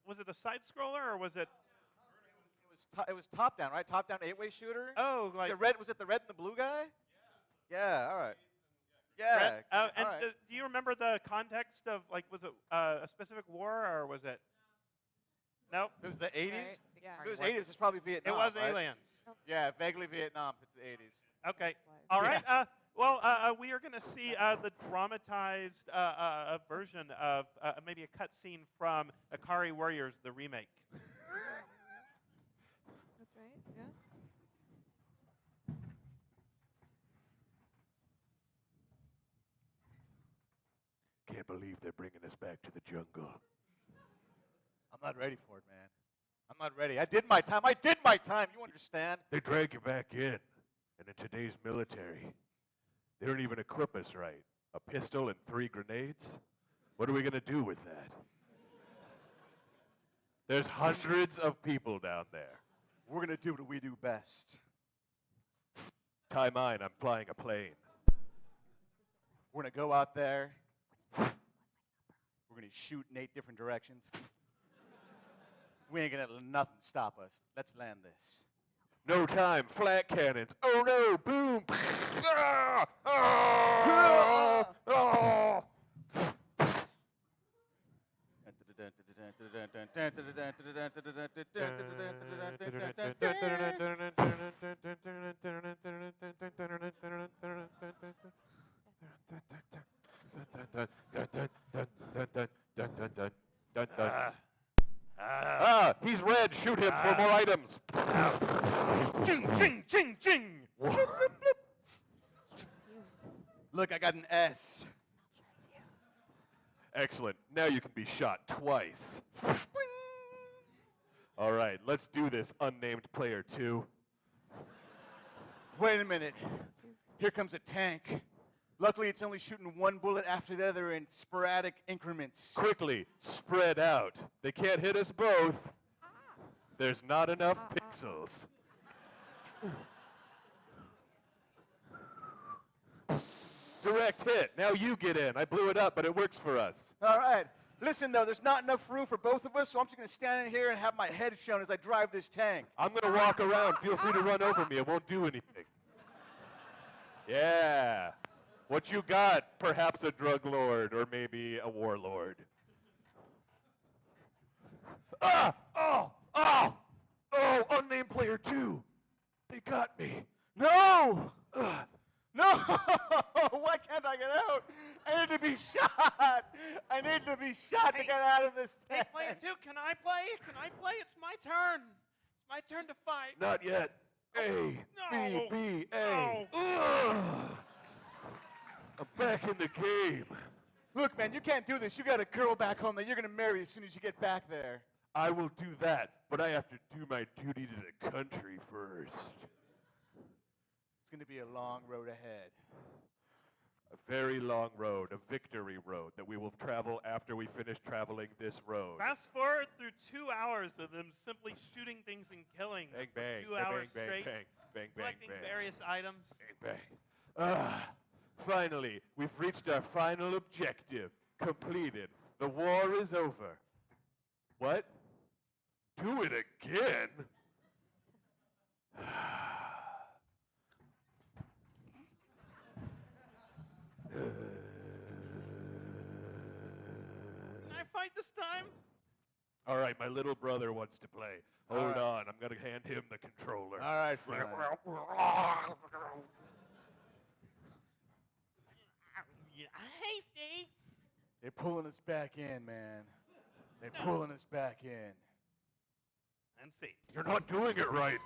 was it a side-scroller, or was it? It was top down, right? Top down 8-way shooter. Oh, like Was it the red and the blue guy? Yeah. All right. Yeah. Red, and all right. do you remember the context of, like, was it a specific war, or was it? No. It was the 80s. Right, yeah. If it was 80s, it's probably Vietnam. It was right? aliens. Yeah, vaguely Vietnam. If it's the 80s. Okay. All right. Well, we are going to see the dramatized version of maybe a cutscene from Ikari Warriors, the remake. That's right, yeah. they're bringing us back to the jungle. I'm not ready for it, man. I'm not ready. I did my time. I did my time. You understand? They drag you back in. And in today's military, they don't even equip us right. A pistol and 3 grenades? What are we going to do with that? There's hundreds of people down there. We're going to do what we do best. Tie mine, I'm flying a plane. We're going to go out there. We're going to shoot in 8 different directions. We ain't going to let nothing stop us. Let's land this. No time, flat cannons. Oh no, boom. Ah! Ah! Ah! He's red. Shoot him for more items. Ching, ching, ching, ching. Look, I got an S. Excellent. Now you can be shot twice. All right, let's do this, unnamed player 2. Wait a minute. Here comes a tank. Luckily, it's only shooting 1 bullet after the other in sporadic increments. Quickly, spread out. They can't hit us both. There's not enough pixels. Direct hit. Now you get in. I blew it up, but it works for us. All right. Listen, though, there's not enough room for both of us, so I'm just going to stand in here and have my head shown as I drive this tank. I'm going to walk around. Feel free to run over me. It won't do anything. Yeah. What you got? Perhaps a drug lord or maybe a warlord. Ah! Oh! Oh! Oh! Unnamed player 2. They got me. No! No! Why can't I get out? I need to be shot. I need to be shot to get out of this Hey, tank. player 2, can I play? Can I play? It's my turn. It's my turn to fight. Not yet. A, No. B, B, A. No. Ugh. I'm back in the game. Look, man, you can't do this. You got a girl back home that you're going to marry as soon as you get back there. I will do that, but I have to do my duty to the country first. It's going to be a long road ahead. A very long road, a victory road that we will travel after we finish traveling this road. Fast forward through 2 hours of them simply shooting things and killing Bang, for bang, 2 bang, hours bang, straight, bang, bang, bang, collecting bang, various items. bang, bang. Finally, we've reached our final objective. Completed. The war is over. What? Do it again? Can I fight this time? All right, my little brother wants to play. All Hold right. on, I'm going to hand him the controller. All right, fine. Hey, Steve. They're pulling us back in, man. They're pulling us back in. And see. You're not doing it right.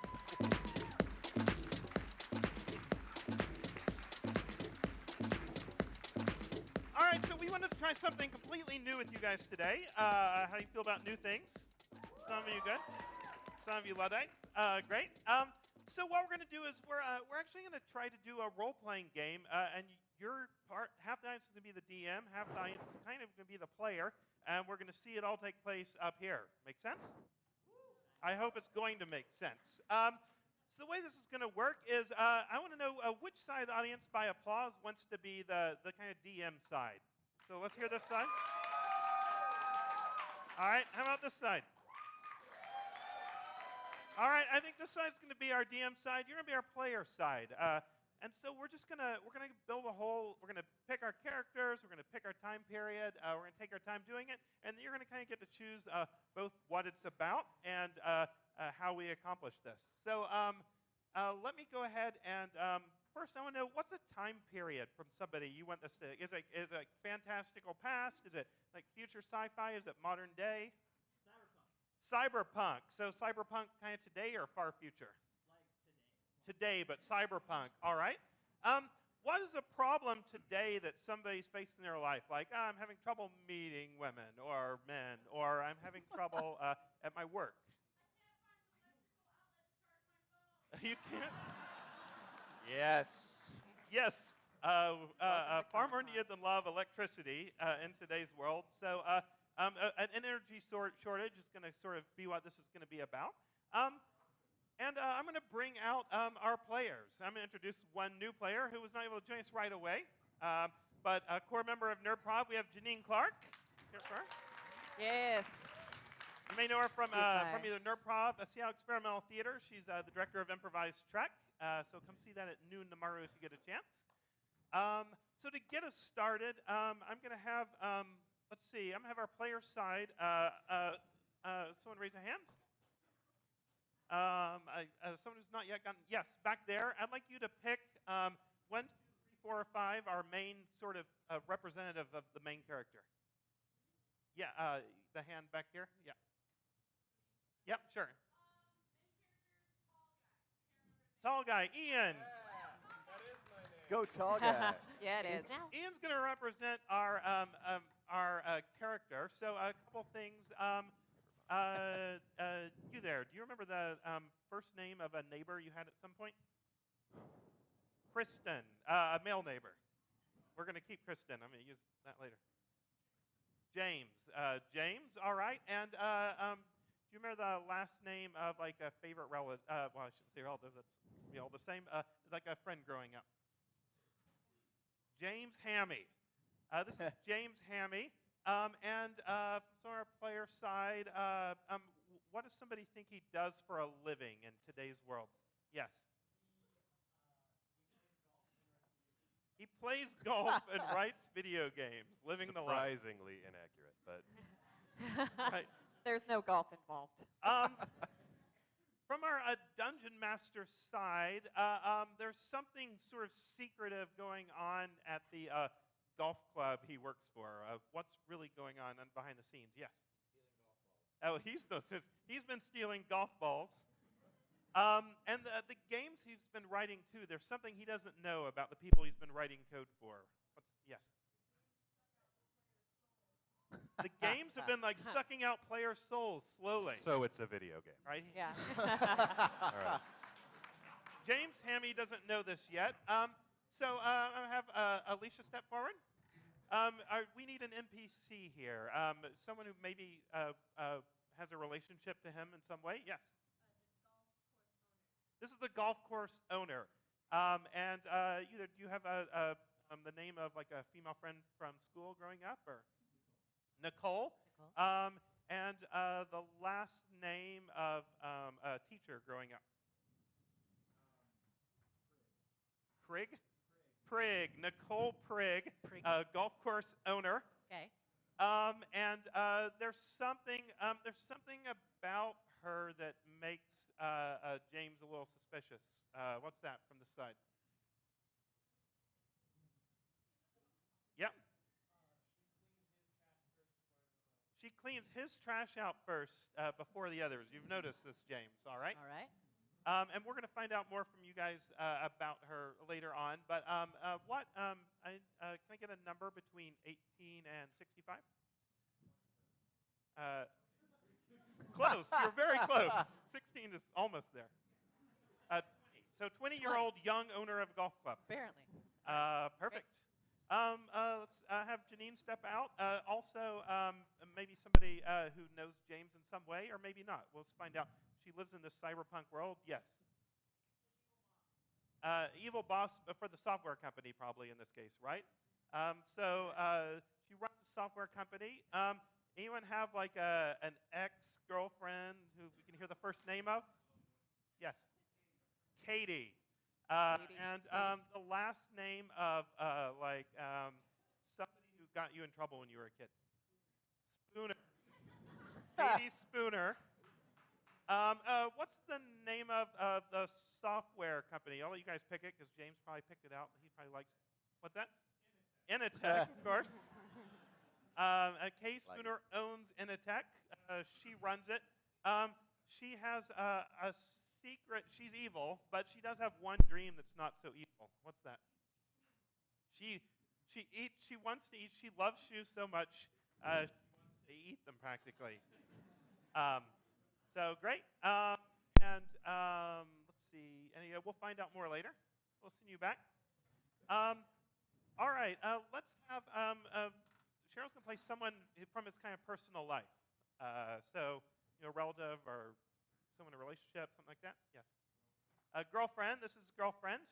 All right, so we wanted to try something completely new with you guys today. How do you feel about new things? Some of you good? Some of you Luddites? Great. So what we're going to do is we're actually going to try to do a role-playing game, and your part, half the audience is going to be the DM, half the audience is kind of going to be the player, and we're going to see it all take place up here. Make sense? I hope it's going to make sense. So the way this is going to work is I want to know which side of the audience, by applause, wants to be the kind of DM side. So let's hear this side. All right, how about this side? All right, I think this side's going to be our DM side. You're going to be our player side. And so we're gonna build a whole. We're gonna pick our characters. We're gonna pick our time period. We're gonna take our time doing it, and then you're gonna kind of get to choose both what it's about and how we accomplish this. So let me go ahead and first I want to know what's a time period from somebody you want this to. Is it fantastical past? Is it like future sci-fi? Is it modern day? Cyberpunk. So cyberpunk kind of today or far future? Today, but cyberpunk. All right. what is a problem today that somebody's facing in their life? Like, I'm having trouble meeting women or men, or I'm having trouble at my work. You can't. Yes. Yes, far more needed than love, electricity in today's world. So an energy shortage is going to sort of be what this is going to be about. And I'm going to bring out our players. I'm going to introduce one new player who was not able to join us right away, but a core member of Nerdprov. We have Janine Clark. Here for her. Yes. You may know her from Goodbye. either Nerdprov, Seattle Experimental Theater. She's the director of Improvised Trek. So come see that at noon tomorrow if you get a chance. So to get us started, I'm going to have, let's see, I'm going to have our player side. Someone raise a hand. Someone who's not yet gotten, yes, back there. I'd like you to pick 1, 2, 3, 4, or 5, our main sort of representative of the main character. Yeah, the hand back here. Yeah. Yep, sure. Tall guy, Ian. Go tall guy. Yeah, it is. Now. Ian's going to represent our character. So a couple things. You there? Do you remember the first name of a neighbor you had at some point? Kristen, a male neighbor. We're going to keep Kristen. I'm going to use that later. James. James. All right. And do you remember the last name of like a favorite relative? Well, I shouldn't say relative. That's all the same. Like a friend growing up. James Hammy. This is James Hammy. And from our player side, what does somebody think he does for a living in today's world? Yes. He plays golf and writes video games, living the life. Surprisingly inaccurate, but Right. There's no golf involved. From our dungeon master side, there's something sort of secretive going on at the golf club he works for. What's really going on behind the scenes? Yes. He's been stealing golf balls. And the games he's been writing too. There's something he doesn't know about the people he's been writing code for. Yes. The games have been like sucking out players' souls slowly. so it's a video game. Right? Yeah. All right. James Hammy doesn't know this yet. So I'll have Alicia step forward. We need an NPC here. Someone who maybe has a relationship to him in some way. Yes. This is the golf course owner. And either do you have the name of like a female friend from school growing up, or Nicole? And the last name of a teacher growing up. Prigg. Nicole Prigg, golf course owner. Okay. And there's something about her that makes James a little suspicious. What's that from the side? Yep. She cleans his trash out first before the others. You've noticed this, James, all right? All right. And we're going to find out more from you guys about her later on. But can I get a number between 18 and 65? Close. You're very close. 16 is almost there. So 20-year-old young owner of a golf club. Apparently. Perfect. Let's have Janine step out. Also, maybe somebody who knows James in some way, or maybe not. We'll find out. She lives in this cyberpunk world. Yes. Evil boss for the software company, probably in this case, right? So she runs a software company. Anyone have like an ex-girlfriend who we can hear the first name of? Yes. Katie. And the last name of somebody who got you in trouble when you were a kid. Spooner. Katie Spooner. What's the name of the software company? I'll let you guys pick it because James probably picked it out. He probably likes. What's that? Initech, of course. Kay Spooner owns Initech. She runs it. She has a secret. She's evil, but she does have one dream that's not so evil. What's that? She wants to eat. She loves shoes so much. She wants to eat them practically. So great. Let's see. We'll find out more later. We'll send you back. All right. Let's have Cheryl's gonna play someone from his kind of personal life. So relative or someone in a relationship, something like that. Yes. Girlfriend. This is girlfriend.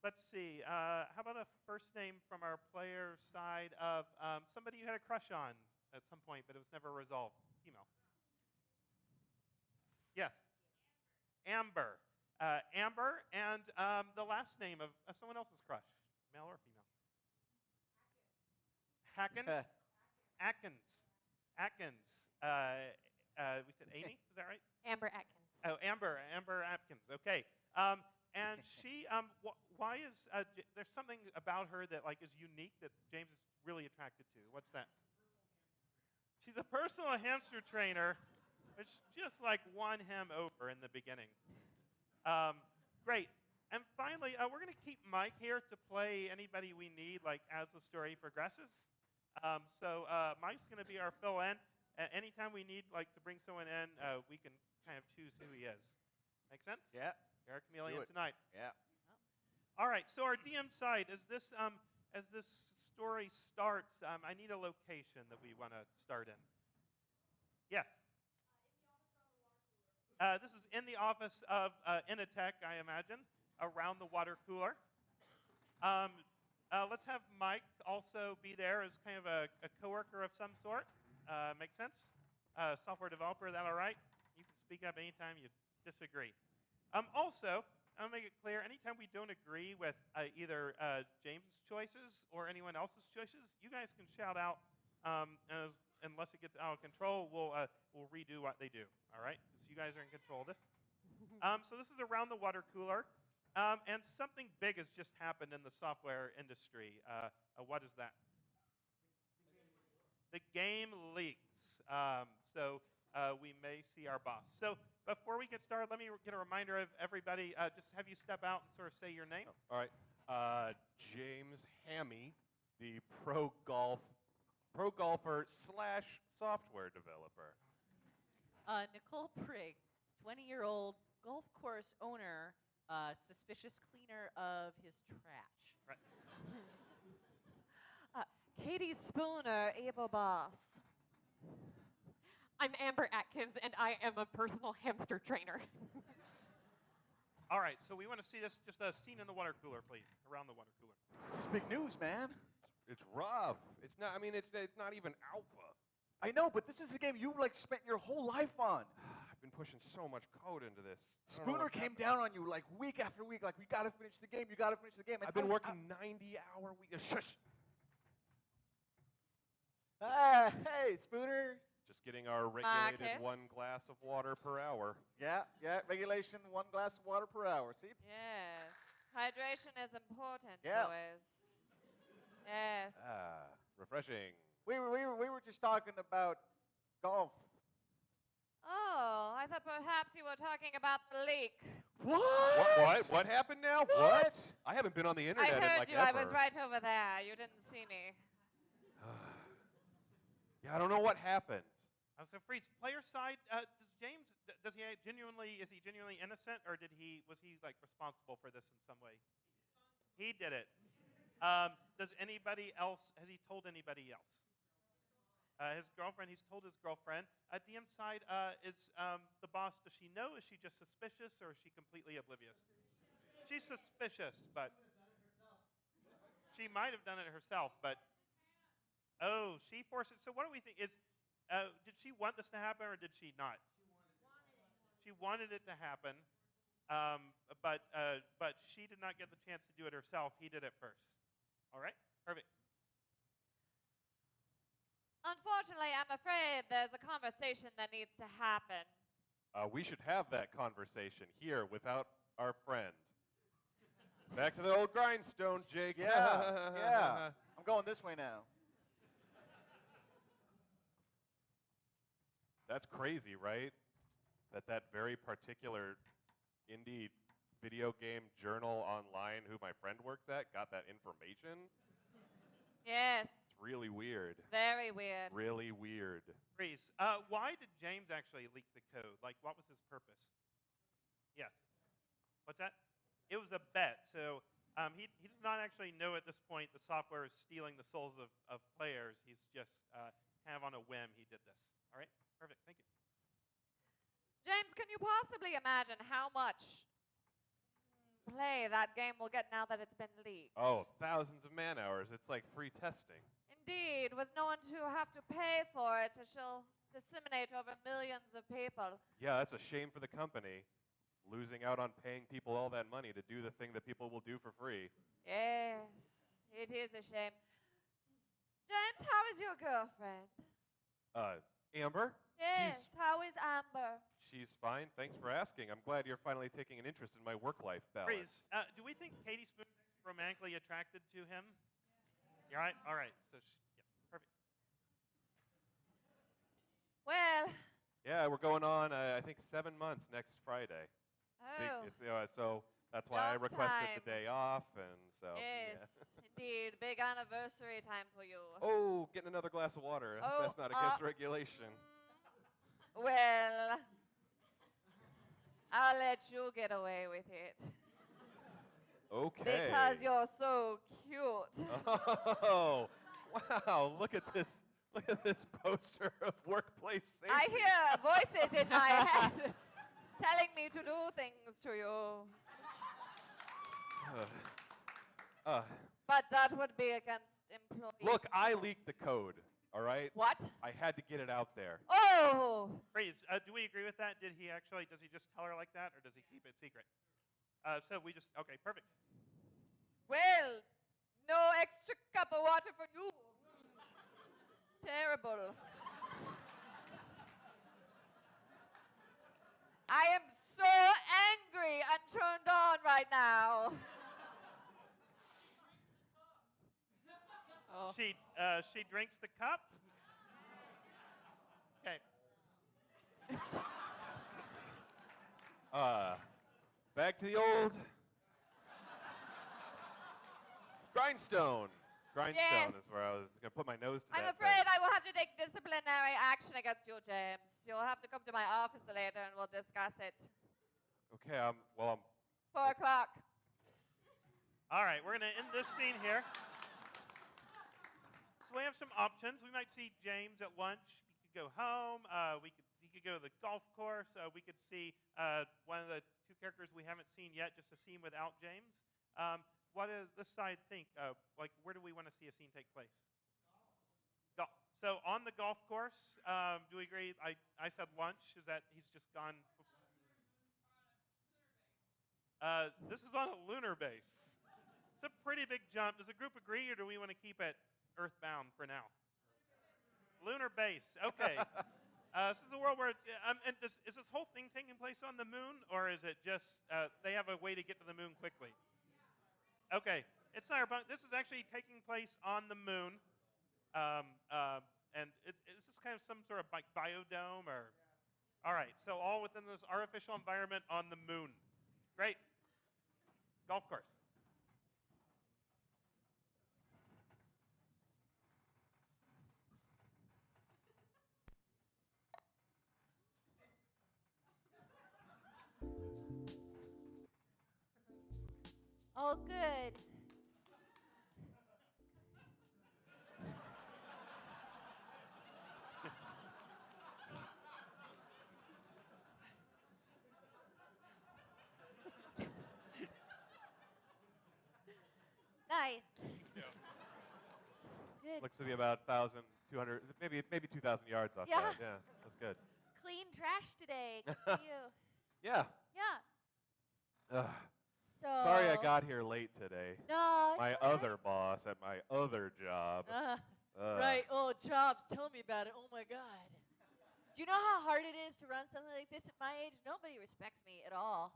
Let's see. How about a first name from our player side of somebody you had a crush on at some point, but it was never resolved? Female. Yes. Amber. Amber, and the last name of someone else's crush, male or female. Hackens. Atkins. Atkins. We said Amy. Is that right? Amber Atkins. Oh, Amber Atkins. Okay. And she, why is there's something about her that is unique that James is really attracted to? What's that? She's a personal hamster trainer, which just won him over in the beginning. Great. And finally, we're going to keep Mike here to play anybody we need as the story progresses. So Mike's going to be our fill-in. Anytime we need to bring someone in, we can kind of choose who he is. Make sense? Yeah. You're a chameleon tonight. Yeah. All right. So our DM side is this. As this story starts, I need a location that we want to start in. Yes. This is in the office of Eccc, I imagine, around the water cooler. Let's have Mike also be there as kind of a coworker of some sort. Make sense? Software developer, is that all right? You can speak up anytime you disagree. Also, I'll make it clear, anytime we don't agree with either James's choices or anyone else's choices, you guys can shout out, unless it gets out of control, we'll redo what they do, all right? So you guys are in control of this. So this is around the water cooler, and something big has just happened in the software industry. What is that? The game leaks. So we may see our boss. So before we get started, let me get a reminder of everybody. Just have you step out and sort of say your name. All right. James Hammy, the pro golfer / software developer. Nicole Prigg, 20-year-old golf course owner, suspicious cleaner of his trash. Right. Katie Spooner, Eva Boss. I'm Amber Atkins, and I am a personal hamster trainer. All right, so we want to see this, just a scene in the water cooler, please, around the water cooler. This is big news, man. It's rough. It's not. I mean, it's not even alpha. I know, but this is the game you spent your whole life on. I've been pushing so much code into this. Spooner came down on you week after week, we gotta finish the game. You gotta finish the game. I've been working 90-hour weeks. Shush. Hey, Spooner. Just getting our regulated Marcus. 1 glass of water per hour. Yeah, regulation, 1 glass of water per hour. See? Yes. Hydration is important, Yeah. boys. Yes. Refreshing. We were just talking about golf. Oh, I thought perhaps you were talking about the leak. What? What happened now? What? I haven't been on the I internet in heard you. ever. I was right over there. You didn't see me. Yeah, I don't know what happened. So Freeze, player side, does James, is he genuinely innocent, or was he responsible for this in some way? He did it. Does anybody else, has he told anybody else? His girlfriend, he's told his girlfriend. DM side, is the boss, does she know? Is she just suspicious, or is she completely oblivious? She's suspicious, but she might have done it herself, but oh, she forced it. So what do we think? Did she want this to happen, or did she not? She wanted it to happen, but she did not get the chance to do it herself. He did it first. All right? Perfect. Unfortunately, I'm afraid there's a conversation that needs to happen. We should have that conversation here without our friend. Back to the old grindstone, Jake. Yeah. I'm going this way now. That's crazy, right? That very particular, indeed, video game journal online who my friend works at got that information. Yes. It's really weird. Very weird. Really weird. Kris, why did James actually leak the code? Like, what was his purpose? Yes. What's that? It was a bet. So he does not actually know at this point the software is stealing the souls of players. He's just kind of on a whim he did this. All right? Perfect. Thank you. James, can you possibly imagine how much play that game will get now that it's been leaked? Oh, thousands of man hours. It's like free testing. Indeed, with no one to have to pay for it, it shall disseminate over millions of people. Yeah, that's a shame for the company, losing out on paying people all that money to do the thing that people will do for free. Yes, it is a shame. James, how is your girlfriend? Amber? Yes, how is Amber? She's fine. Thanks for asking. I'm glad you're finally taking an interest in my work-life balance. Kris, do we think Katie Spoon is romantically attracted to him? You all right? All right. So, yeah, perfect. Well, Yeah, we're going on, I think, 7 months next Friday. oh, So that's why I Long requested time. the day off, and so. yes, Yeah. indeed, big anniversary time for you. Oh, getting another glass of water. Oh, That's not against regulation. Well, I'll let you get away with it. Okay. Because you're so cute. Oh, wow! Look at this! Look at this poster of workplace safety. I hear voices in my head telling me to do things to you. But that would be against employees. Look, I leaked the code. All right. What? I had to get it out there. Oh! Kris, do we agree with that? Does he just tell her like that, or does he keep it secret? So we just, okay, perfect. Well, no extra cup of water for you. Terrible. I am so angry and turned on right now. Oh. She drinks the cup. Okay. Back to the old grindstone. Grindstone Yes. is where I was going to put my nose to I'm that afraid thing. I will have to take disciplinary action against you, James. You'll have to come to my office later and we'll discuss it. Okay, I'm 4 o'clock. All right, we're going to end this scene here. So we have some options. We might see James at lunch. He could go home. He could go to the golf course. We could see one of the 2 characters we haven't seen yet, just a scene without James. What does this side think? Like, where do we want to see a scene take place? Golf. So on the golf course, do we agree? I said lunch. Is that he's just gone? This is on a lunar base. It's a pretty big jump. Does the group agree, or do we want to keep it earthbound for now? Lunar base. Okay. This is a world where, is this whole thing taking place on the moon, or is it just they have a way to get to the moon quickly? Okay, it's cyberpunk. This is actually taking place on the moon, and is this kind of some sort of biodome, or? All right, so all within this artificial environment on the moon. Great. Golf course. Oh, good. Nice. Yeah. Good. Looks to be about 1,200, maybe 2,000 yards off Yeah. that. Yeah, that's good. Clean trash today. Good for you. Yeah. Yeah. Ugh. So. Sorry I got here late today. No. it's My all right. other boss at my other job. Ugh. Right. Oh, jobs. Tell me about it. Oh my God. Do you know how hard it is to run something like this at my age? Nobody respects me at all.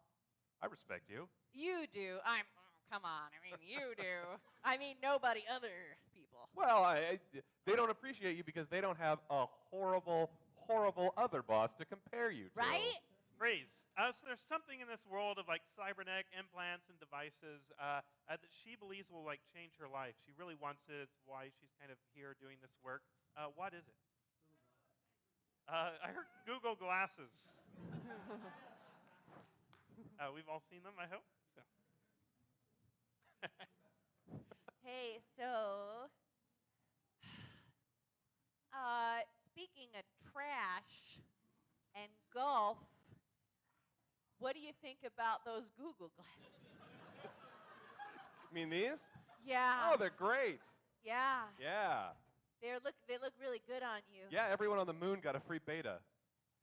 I respect you. You do. Come on. I mean, you do. I mean, nobody other people. Well, they don't appreciate you because they don't have a horrible, horrible other boss to compare you to. Right? Kris, so there's something in this world of like cybernetic implants and devices that she believes will like change her life. She really wants it. It's why she's kind of here doing this work. What is it? I heard Google Glasses. We've all seen them, I hope. So. Hey, so speaking of trash and golf, what do you think about those Google glasses? You mean these? Yeah. Oh, they're great. Yeah. Yeah. They look really good on you. Yeah, everyone on the moon got a free beta.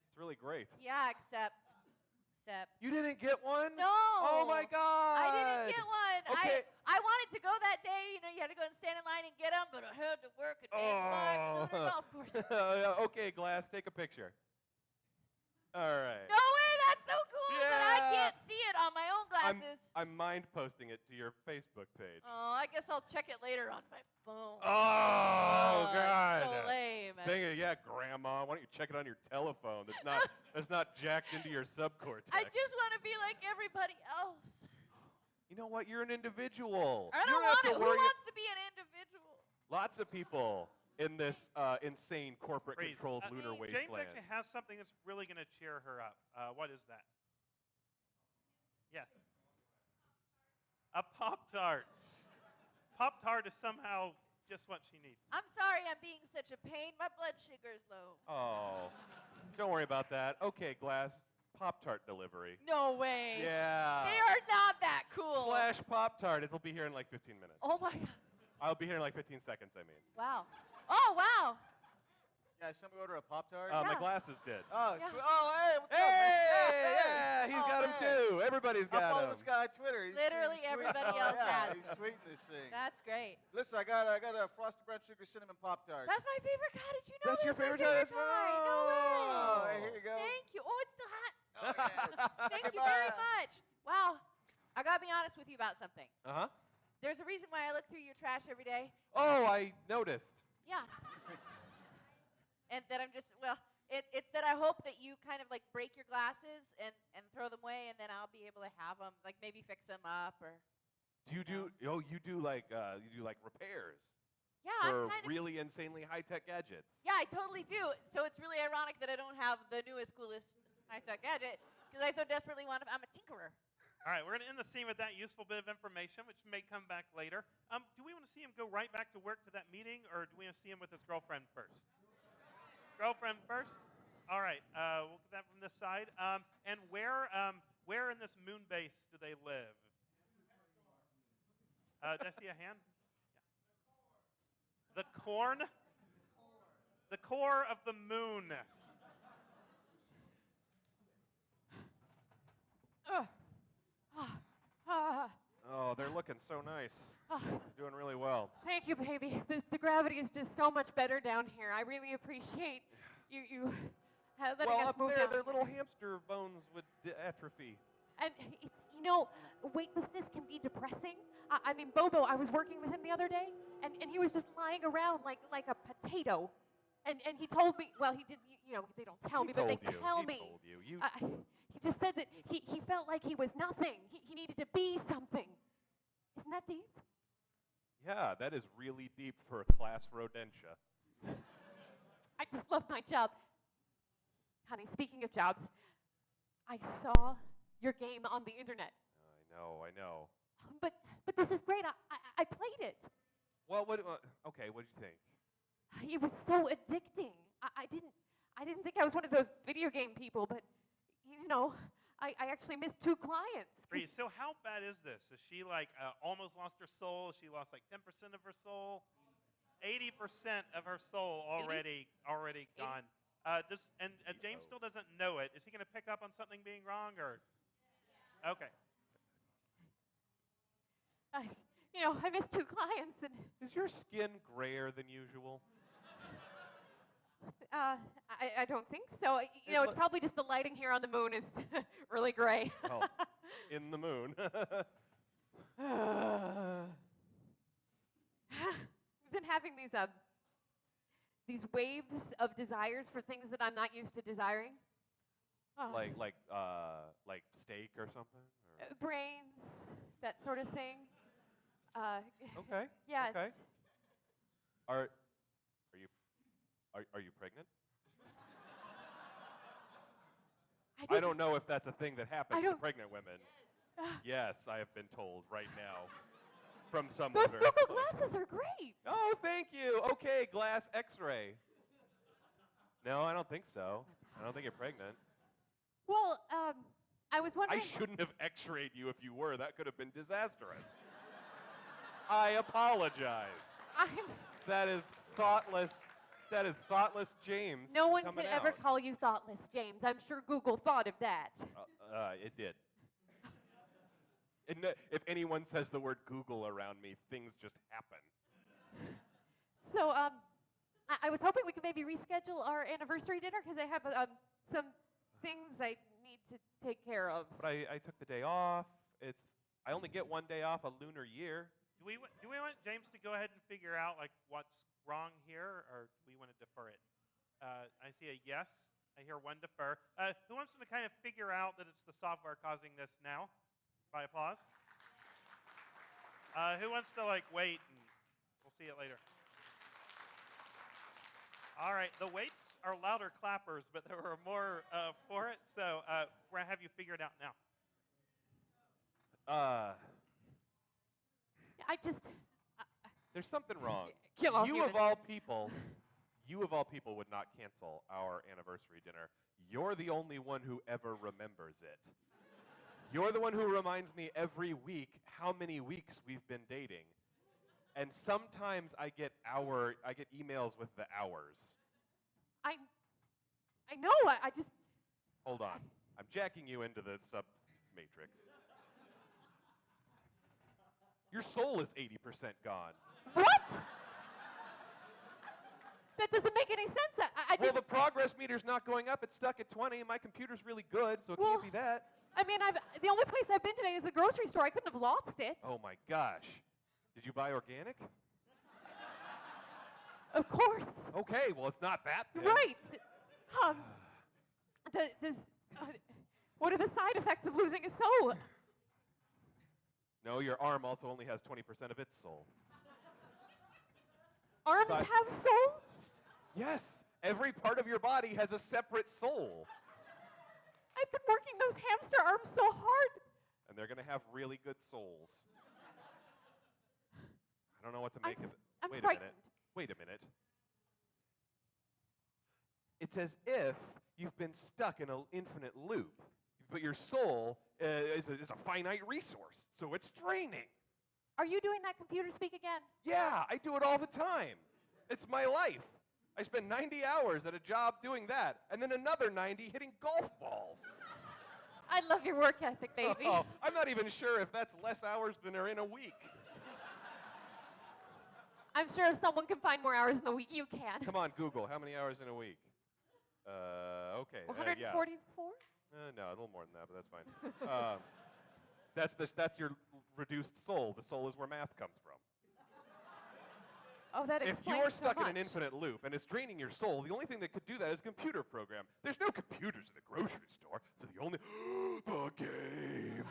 It's really great. Yeah, except. You didn't get one? No. Oh my God. I didn't get one. Okay. I wanted to go that day. You know, you had to go and stand in line and get them, but I had to work at Edge Park and go to the golf course. Okay, Glass, take a picture. All right. No way, that's so cool, but I Yeah. can't see it on my own glasses. I'm mind posting it to your Facebook page. Oh, I guess I'll check it later on my phone. Oh, God. So lame. Dang it, yeah, Grandma. Why don't you check it on your telephone? That's not jacked into your subcortex. I just want to be like everybody else. You know what? You're an individual. I You don't have want to it. Who worry. wants to be an individual? Lots of people in this insane corporate-controlled lunar James wasteland. actually has something that's really going to cheer her up. What is that? Yes. A Pop-Tart. Pop-Tart is somehow just what she needs. I'm sorry I'm being such a pain. My blood sugar's low. Oh, don't worry about that. Okay, Glass, Pop-Tart delivery. No way. Yeah. They are not that cool. Slash Pop-Tart. It'll be here in like 15 minutes. Oh my God. I'll be here in like 15 seconds, I mean. Wow. Oh wow. Yeah, somebody order a Pop-Tart? My Yeah. glasses did. Oh, Yeah. hey, what's up, Hey, man? yeah, he's Oh, got him man. too. Everybody's I got follow him. this guy on Twitter. Literally he's tweeting- everybody oh, else yeah, has. He's tweeting this thing. That's great. Listen, I got a frosted brown sugar cinnamon Pop-Tart. That's my favorite guy. Did you know That's your my favorite guy? guy? No way. Oh, hey, here you go. Thank you. Oh, it's still hot. Oh, yeah. Thank you very much. Wow. I gotta be honest with you about something. Uh-huh. There's a reason why I look through your trash every day. Oh, I noticed. Yeah. And that I'm just, well, it's that I hope that you kind of like break your glasses and throw them away, and then I'll be able to have them, like maybe fix them up or. Do you do? Oh, you do like repairs Yeah, for I'm kind of. really insanely high-tech gadgets. Yeah, I totally do. So it's really ironic that I don't have the newest, coolest high-tech gadget because I so desperately want to. I'm a tinkerer. All right, we're going to end the scene with that useful bit of information, which may come back later. Do we want to see him go right back to work to that meeting, or do we want to see him with his girlfriend first? Girlfriend first? All right, we'll get that from this side. And where in this moon base do they live? Did I see a hand? Yeah. The corn? The core of the moon. Oh, they're looking so nice. Doing really well. Thank you, baby. The gravity is just so much better down here. I really appreciate you letting Well, us up move there, down. their little hamster bones would atrophy. And it's, weightlessness can be depressing. I mean, Bobo, I was working with him the other day, and he was just lying around like a potato. And he told me, well, he didn't, they don't tell me, but they tell me. He told you. He just said that he felt like he was nothing. He needed to be something. Isn't that deep? Yeah, that is really deep for class rodentia. I just love my job. Honey, speaking of jobs, I saw your game on the internet. I know. But this is great. I played it. Well, okay, what did you think? It was so addicting. I didn't think I was one of those video game people, but I actually missed 2 clients. Kris, so how bad is this? Is she like almost lost her soul? She lost like 10% of her soul? 80% of her soul already gone. James still doesn't know it. Is he going to pick up on something being wrong, or? Okay. I missed 2 clients, and Is your skin grayer than usual? I don't think so. It's probably just the lighting here on the moon is really gray. Oh, in the moon. We've been having these waves of desires for things that I'm not used to desiring. Like steak or something? Or? Brains, that sort of thing. Okay. Yeah. Okay. It's, Are you pregnant? I don't know if that's a thing that happens to pregnant women. Yes, I have been told right now from someone. Those very Google close. glasses are great. Oh, thank you. Okay, glass X-ray. No, I don't think so. I don't think you're pregnant. Well, I was wondering. I shouldn't have X-rayed you if you were. That could have been disastrous. I apologize. That is thoughtless. That is thoughtless, James. No one coming could ever out. call you thoughtless, James. I'm sure Google thought of that. It did. If anyone says the word Google around me, things just happen. So, I was hoping we could maybe reschedule our anniversary dinner because I have some things I need to take care of. But I took the day off. I only get one day off a lunar year. Do we want James to go ahead and figure out like what's wrong here, or do we want to defer it? I see a yes. I hear one defer. Who wants to kind of figure out that it's the software causing this now? By applause. Who wants to like wait and we'll see it later? All right, the waits are louder clappers, but there were more for it, so we're gonna have you figure it out now. I just. There's something wrong. Kill off You unit. of all people would not cancel our anniversary dinner. You're the only one who ever remembers it. You're the one who reminds me every week how many weeks we've been dating. And sometimes I get emails with the hours. I know. I just. Hold on. I'm jacking you into the sub matrix. Your soul is 80% gone. What? That doesn't make any sense. I Well, didn't. the progress meter's not going up. It's stuck at 20. My computer's really good, so it Well, can't be that. I mean, the only place I've been today is the grocery store. I couldn't have lost it. Oh my gosh. Did you buy organic? Of course. Okay, well it's not that then. Right. What are the side effects of losing a soul? No, your arm also only has 20% of its soul. Arms Side- have souls? Yes, every part of your body has a separate soul. I've been working those hamster arms so hard. And they're going to have really good souls. I don't know what to make of it. I'm Wait frightened. a minute. Wait a minute. It's as if you've been stuck in an infinite loop, but your soul is a finite resource, so it's draining. Are you doing that computer speak again? Yeah, I do it all the time. It's my life. I spend 90 hours at a job doing that, and then another 90 hitting golf balls. I love your work ethic, baby. Oh, I'm not even sure if that's less hours than are in a week. I'm sure if someone can find more hours in the week, you can. Come on, Google. How many hours in a week? Okay. 144? No, a little more than that, but that's fine. That's your reduced soul. The soul is where math comes from. Oh, that If explains you're so stuck in an much. infinite loop and it's draining your soul, the only thing that could do that is a computer program. There's no computers in the grocery store, so the only the game.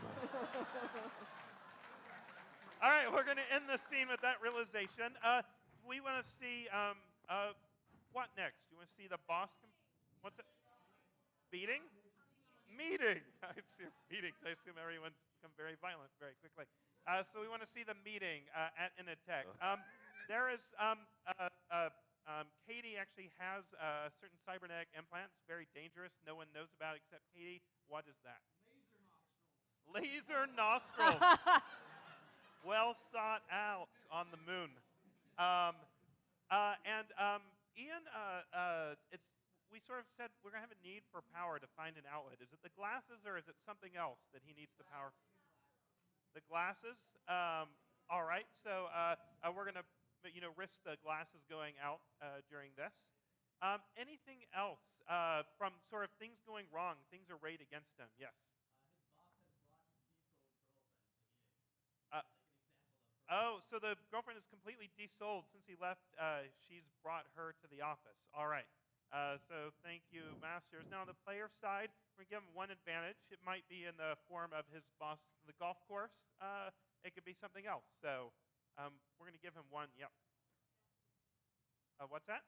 All right, we're going to end the scene with that realization. We want to see what next? You want to see the boss? What's it? Beating? Meeting. I assume meetings. I assume everyone's become very violent very quickly. So we want to see the meeting at Initech. There is Katie actually has a certain cybernetic implant. It's very dangerous. No one knows about it except Katie. What is that? Laser nostrils. Well thought out on the moon. Ian, we sort of said we're going to have a need for power to find an outlet. Is it the glasses or is it something else that he needs the power? The glasses? All right, so we're going to risk the glasses going out during this. Anything else from sort of things going wrong, things arrayed against him? Yes. Oh, so the girlfriend is completely desouled since he left. She's brought her to the office. All right. So thank you, Masters. Now on the player side, we're going to give him one advantage. It might be in the form of his boss, the golf course. It could be something else. So we're going to give him one. Yep. What's that?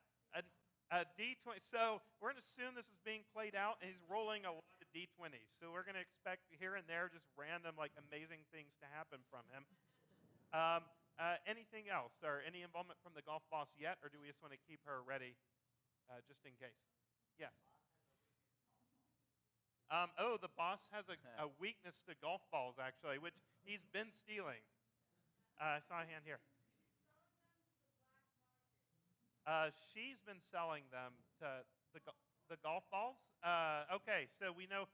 A D20. So we're going to assume this is being played out, and he's rolling a lot of D20s. So we're going to expect here and there just random, like, amazing things to happen from him. Anything else, or any involvement from the golf boss yet, or do we just want to keep her ready just in case? Yes. The boss has a weakness to golf balls, actually, which he's been stealing. I saw a hand here. She's been selling them to the golf balls. Okay, so we know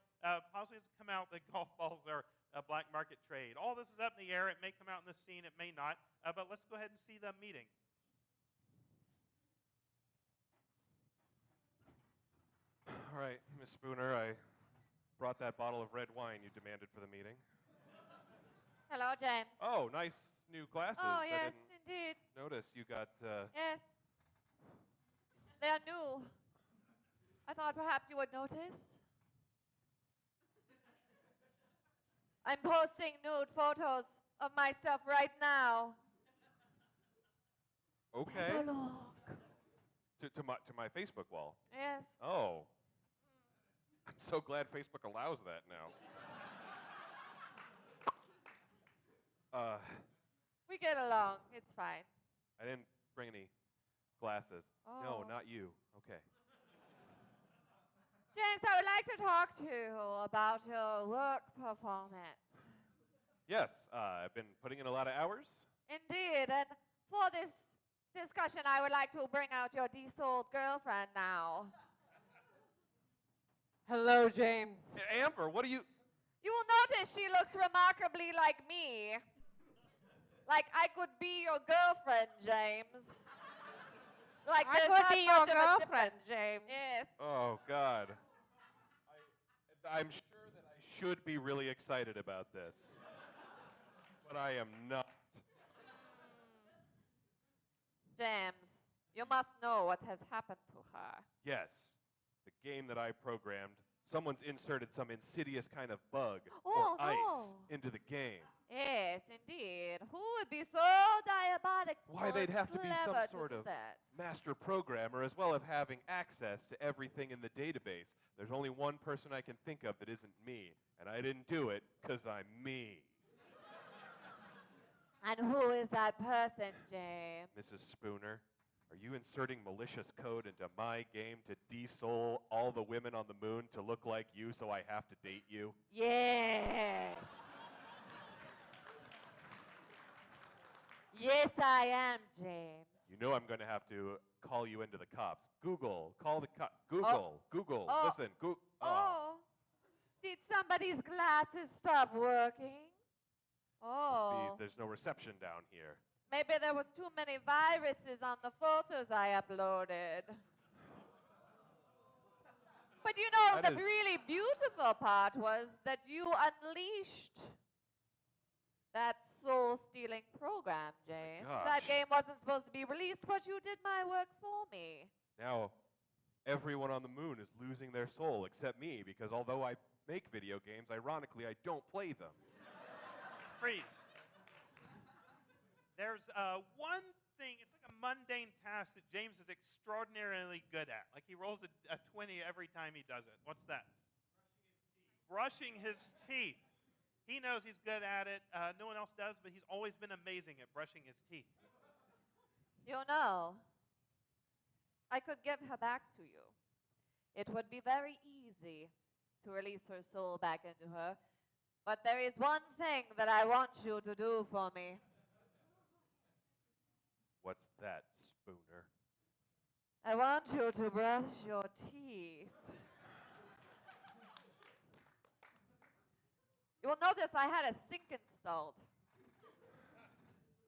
policy has come out that golf balls are a black market trade. All this is up in the air. It may come out in the scene. It may not. But let's go ahead and see the meeting. All right, Miss Spooner, I brought that bottle of red wine you demanded for the meeting. Hello, James. Oh, nice new glasses. Oh, I yes, didn't indeed. notice you got. Yes. They are new. I thought perhaps you would notice. I'm posting nude photos of myself right now. Okay. Take a look. To my Facebook wall. Yes. Oh. I'm so glad Facebook allows that now. We get along. It's fine. I didn't bring any glasses. No, Oh. not you. Okay. James, I would like to talk to you about your work performance. Yes, I've been putting in a lot of hours. Indeed, and for this discussion, I would like to bring out your de-souled girlfriend now. Hello, James. Amber, what are you? You will notice she looks remarkably like me. Like I could be your girlfriend, James. Like I there's could not be your much of a girlfriend, difference. James. Yes. Oh, God. I'm sure that I should be really excited about this. But I am not. James, you must know what has happened to her. Yes, the game that I programmed, someone's inserted some insidious kind of bug Oh, or ice no. into the game. Yes, indeed. Who would be so diabolic? Why, they'd have to be some clever sort do of that? master programmer as well as having access to everything in the database. There's only one person I can think of that isn't me, and I didn't do it because I'm me. And who is that person, James? Mrs. Spooner, are you inserting malicious code into my game to de-soul all the women on the moon to look like you so I have to date you? Yes. Yes, I am, James. You know I'm going to have to call you into the cops. Google, call the cops. Google, Google, Oh. listen. Oh. Did somebody's glasses stop working? Oh. There's no reception down here. Maybe there was too many viruses on the photos I uploaded. But you know, That the is- really beautiful part was that you unleashed that soul-stealing program, James. That gosh. game wasn't supposed to be released, but you did my work for me. Now, everyone on the moon is losing their soul except me because although I make video games, ironically, I don't play them. Freeze. There's one thing, it's like a mundane task that James is extraordinarily good at. Like he rolls a 20 every time he does it. What's that? Brushing his teeth. He knows he's good at it. No one else does, but he's always been amazing at brushing his teeth. You know, I could give her back to you. It would be very easy to release her soul back into her. But there is one thing that I want you to do for me. What's that, Spooner? I want you to brush your teeth. You will notice I had a sink installed.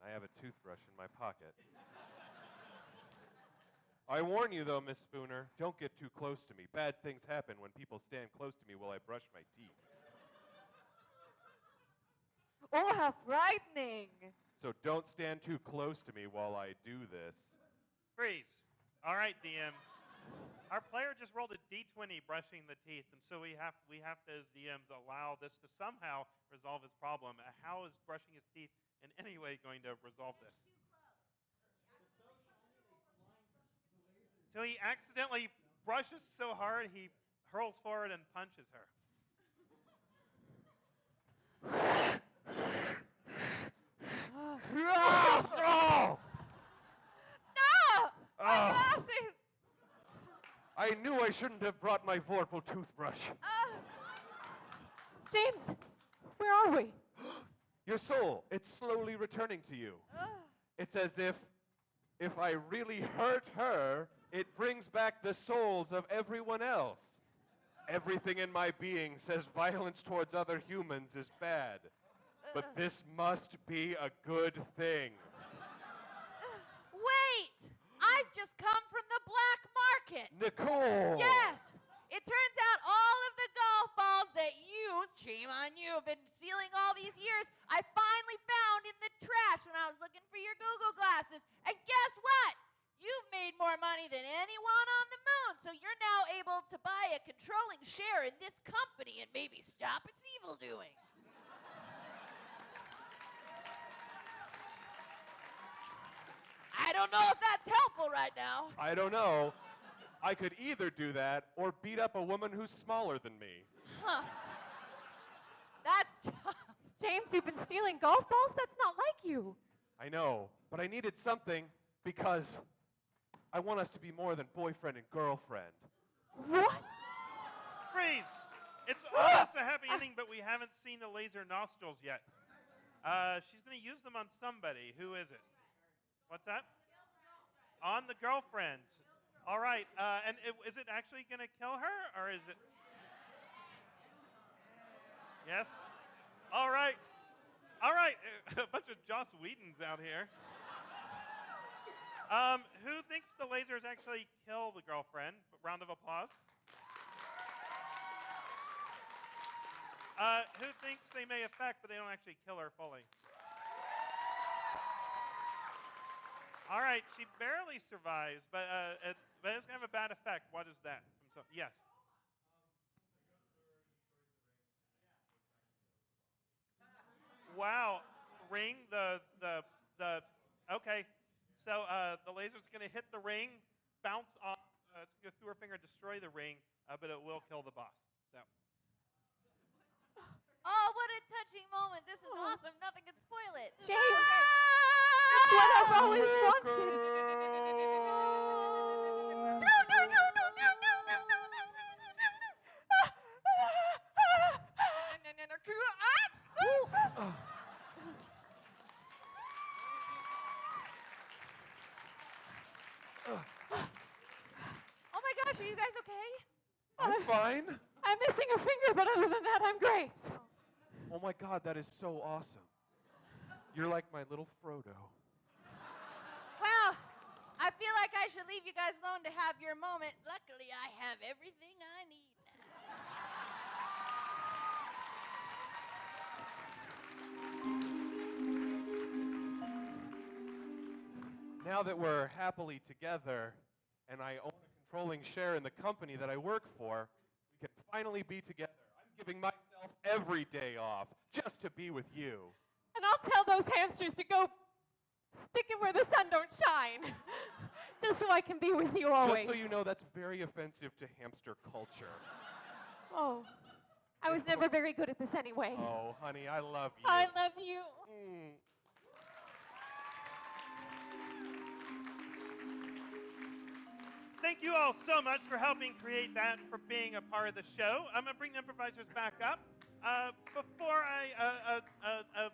I have a toothbrush in my pocket. I warn you, though, Miss Spooner, don't get too close to me. Bad things happen when people stand close to me while I brush my teeth. Oh, how frightening. So don't stand too close to me while I do this. Freeze. All right, DMs. Our player just rolled a d20 brushing the teeth, and so we have to, as DMs, allow this to somehow resolve his problem. How is brushing his teeth in any way going to resolve this? So he accidentally brushes so hard he hurls forward and punches her. Oh! No! My Oh. glasses! I knew I shouldn't have brought my vorpal toothbrush. James, where are we? Your soul, it's slowly returning to you. It's as if I really hurt her, it brings back the souls of everyone else. Everything in my being says violence towards other humans is bad. But this must be a good thing. Wait! I've just come from the black market. Nicole! Yes! It turns out all of the golf balls that you, shame on you, have been stealing all these years, I finally found in the trash when I was looking for your Google glasses. And guess what? You've made more money than anyone on the moon, so you're now able to buy a controlling share in this company and maybe stop its evil doing. I don't know if that's helpful right now. I don't know. I could either do that or beat up a woman who's smaller than me. Huh. That's tough. James, you've been stealing golf balls? That's not like you. I know, but I needed something because I want us to be more than boyfriend and girlfriend. What? Freeze! It's almost a happy ending, but we haven't seen the laser nostrils yet. She's going to use them on somebody. Who is it? What's that? On the girlfriend. All right. Is it actually going to kill her, or is it? Yes? All right. All right. A bunch of Joss Whedons out here. Who thinks the lasers actually kill the girlfriend? Round of applause. Who thinks they may affect, but they don't actually kill her fully? All right, she barely survives, but it's going to have a bad effect. What is that? Yes. Wow, ring okay. So the laser's going to hit the ring, bounce off. It's going to go through her finger, destroy the ring, but it will kill the boss. So. Oh, what a touching moment. This is awesome. Nothing can spoil it. James! That's what I've always wanted. Oh my gosh, are you guys okay? I'm fine. I'm missing a finger, but other than that, I'm great. Oh my God, that is so awesome. You're like my little Frodo. Well, I feel like I should leave you guys alone to have your moment. Luckily, I have everything I need now. Now that we're happily together and I own a controlling share in the company that I work for, we can finally be together. I'm giving myself every day off just to be with you. And I'll tell those hamsters to go stick it where the sun don't shine. Just so I can be with you always. Just so you know, that's very offensive to hamster culture. Oh, I was never very good at this anyway. Oh, honey, I love you. I love you. Mm. Thank you all so much for helping create that, for being a part of the show. I'm going to bring the improvisers back up. Before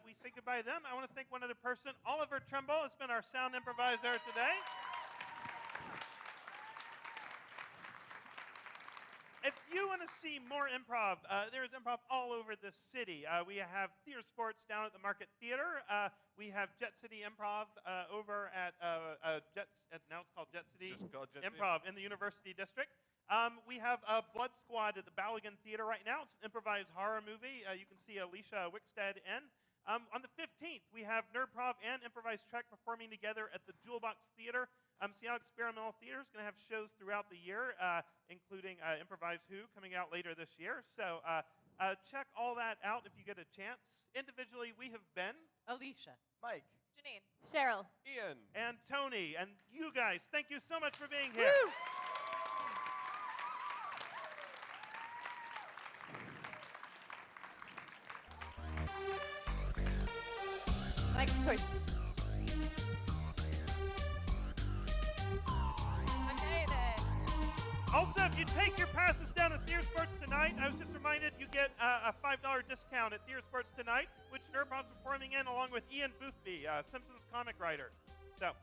we say goodbye to them, I want to thank one other person. Oliver Trumbull has been our sound improviser today. If you want to see more improv, there's improv all over the city. We have theater sports down at the Market Theater. We have Jet City Improv over at now it's called Jet City Improv in the University District. We have Blood Squad at the Balogun Theater right now. It's an improvised horror movie. You can see Alicia Wickstead in. On the 15th, we have Nerdprov and Improvised Trek performing together at the Jewel Box Theater. Seattle Experimental Theater is going to have shows throughout the year, including Improvise Who coming out later this year. So check all that out if you get a chance. Individually, we have been Alicia. Mike. Janine. Cheryl. Ian. and Tony. And you guys, thank you so much for being here. Next choice. Okay then. Also, if you take your passes down at Theater Sports tonight, I was just reminded you get a $5 discount at Theater Sports tonight, which Nerdprov's performing in along with Ian Boothby, Simpsons comic writer. So.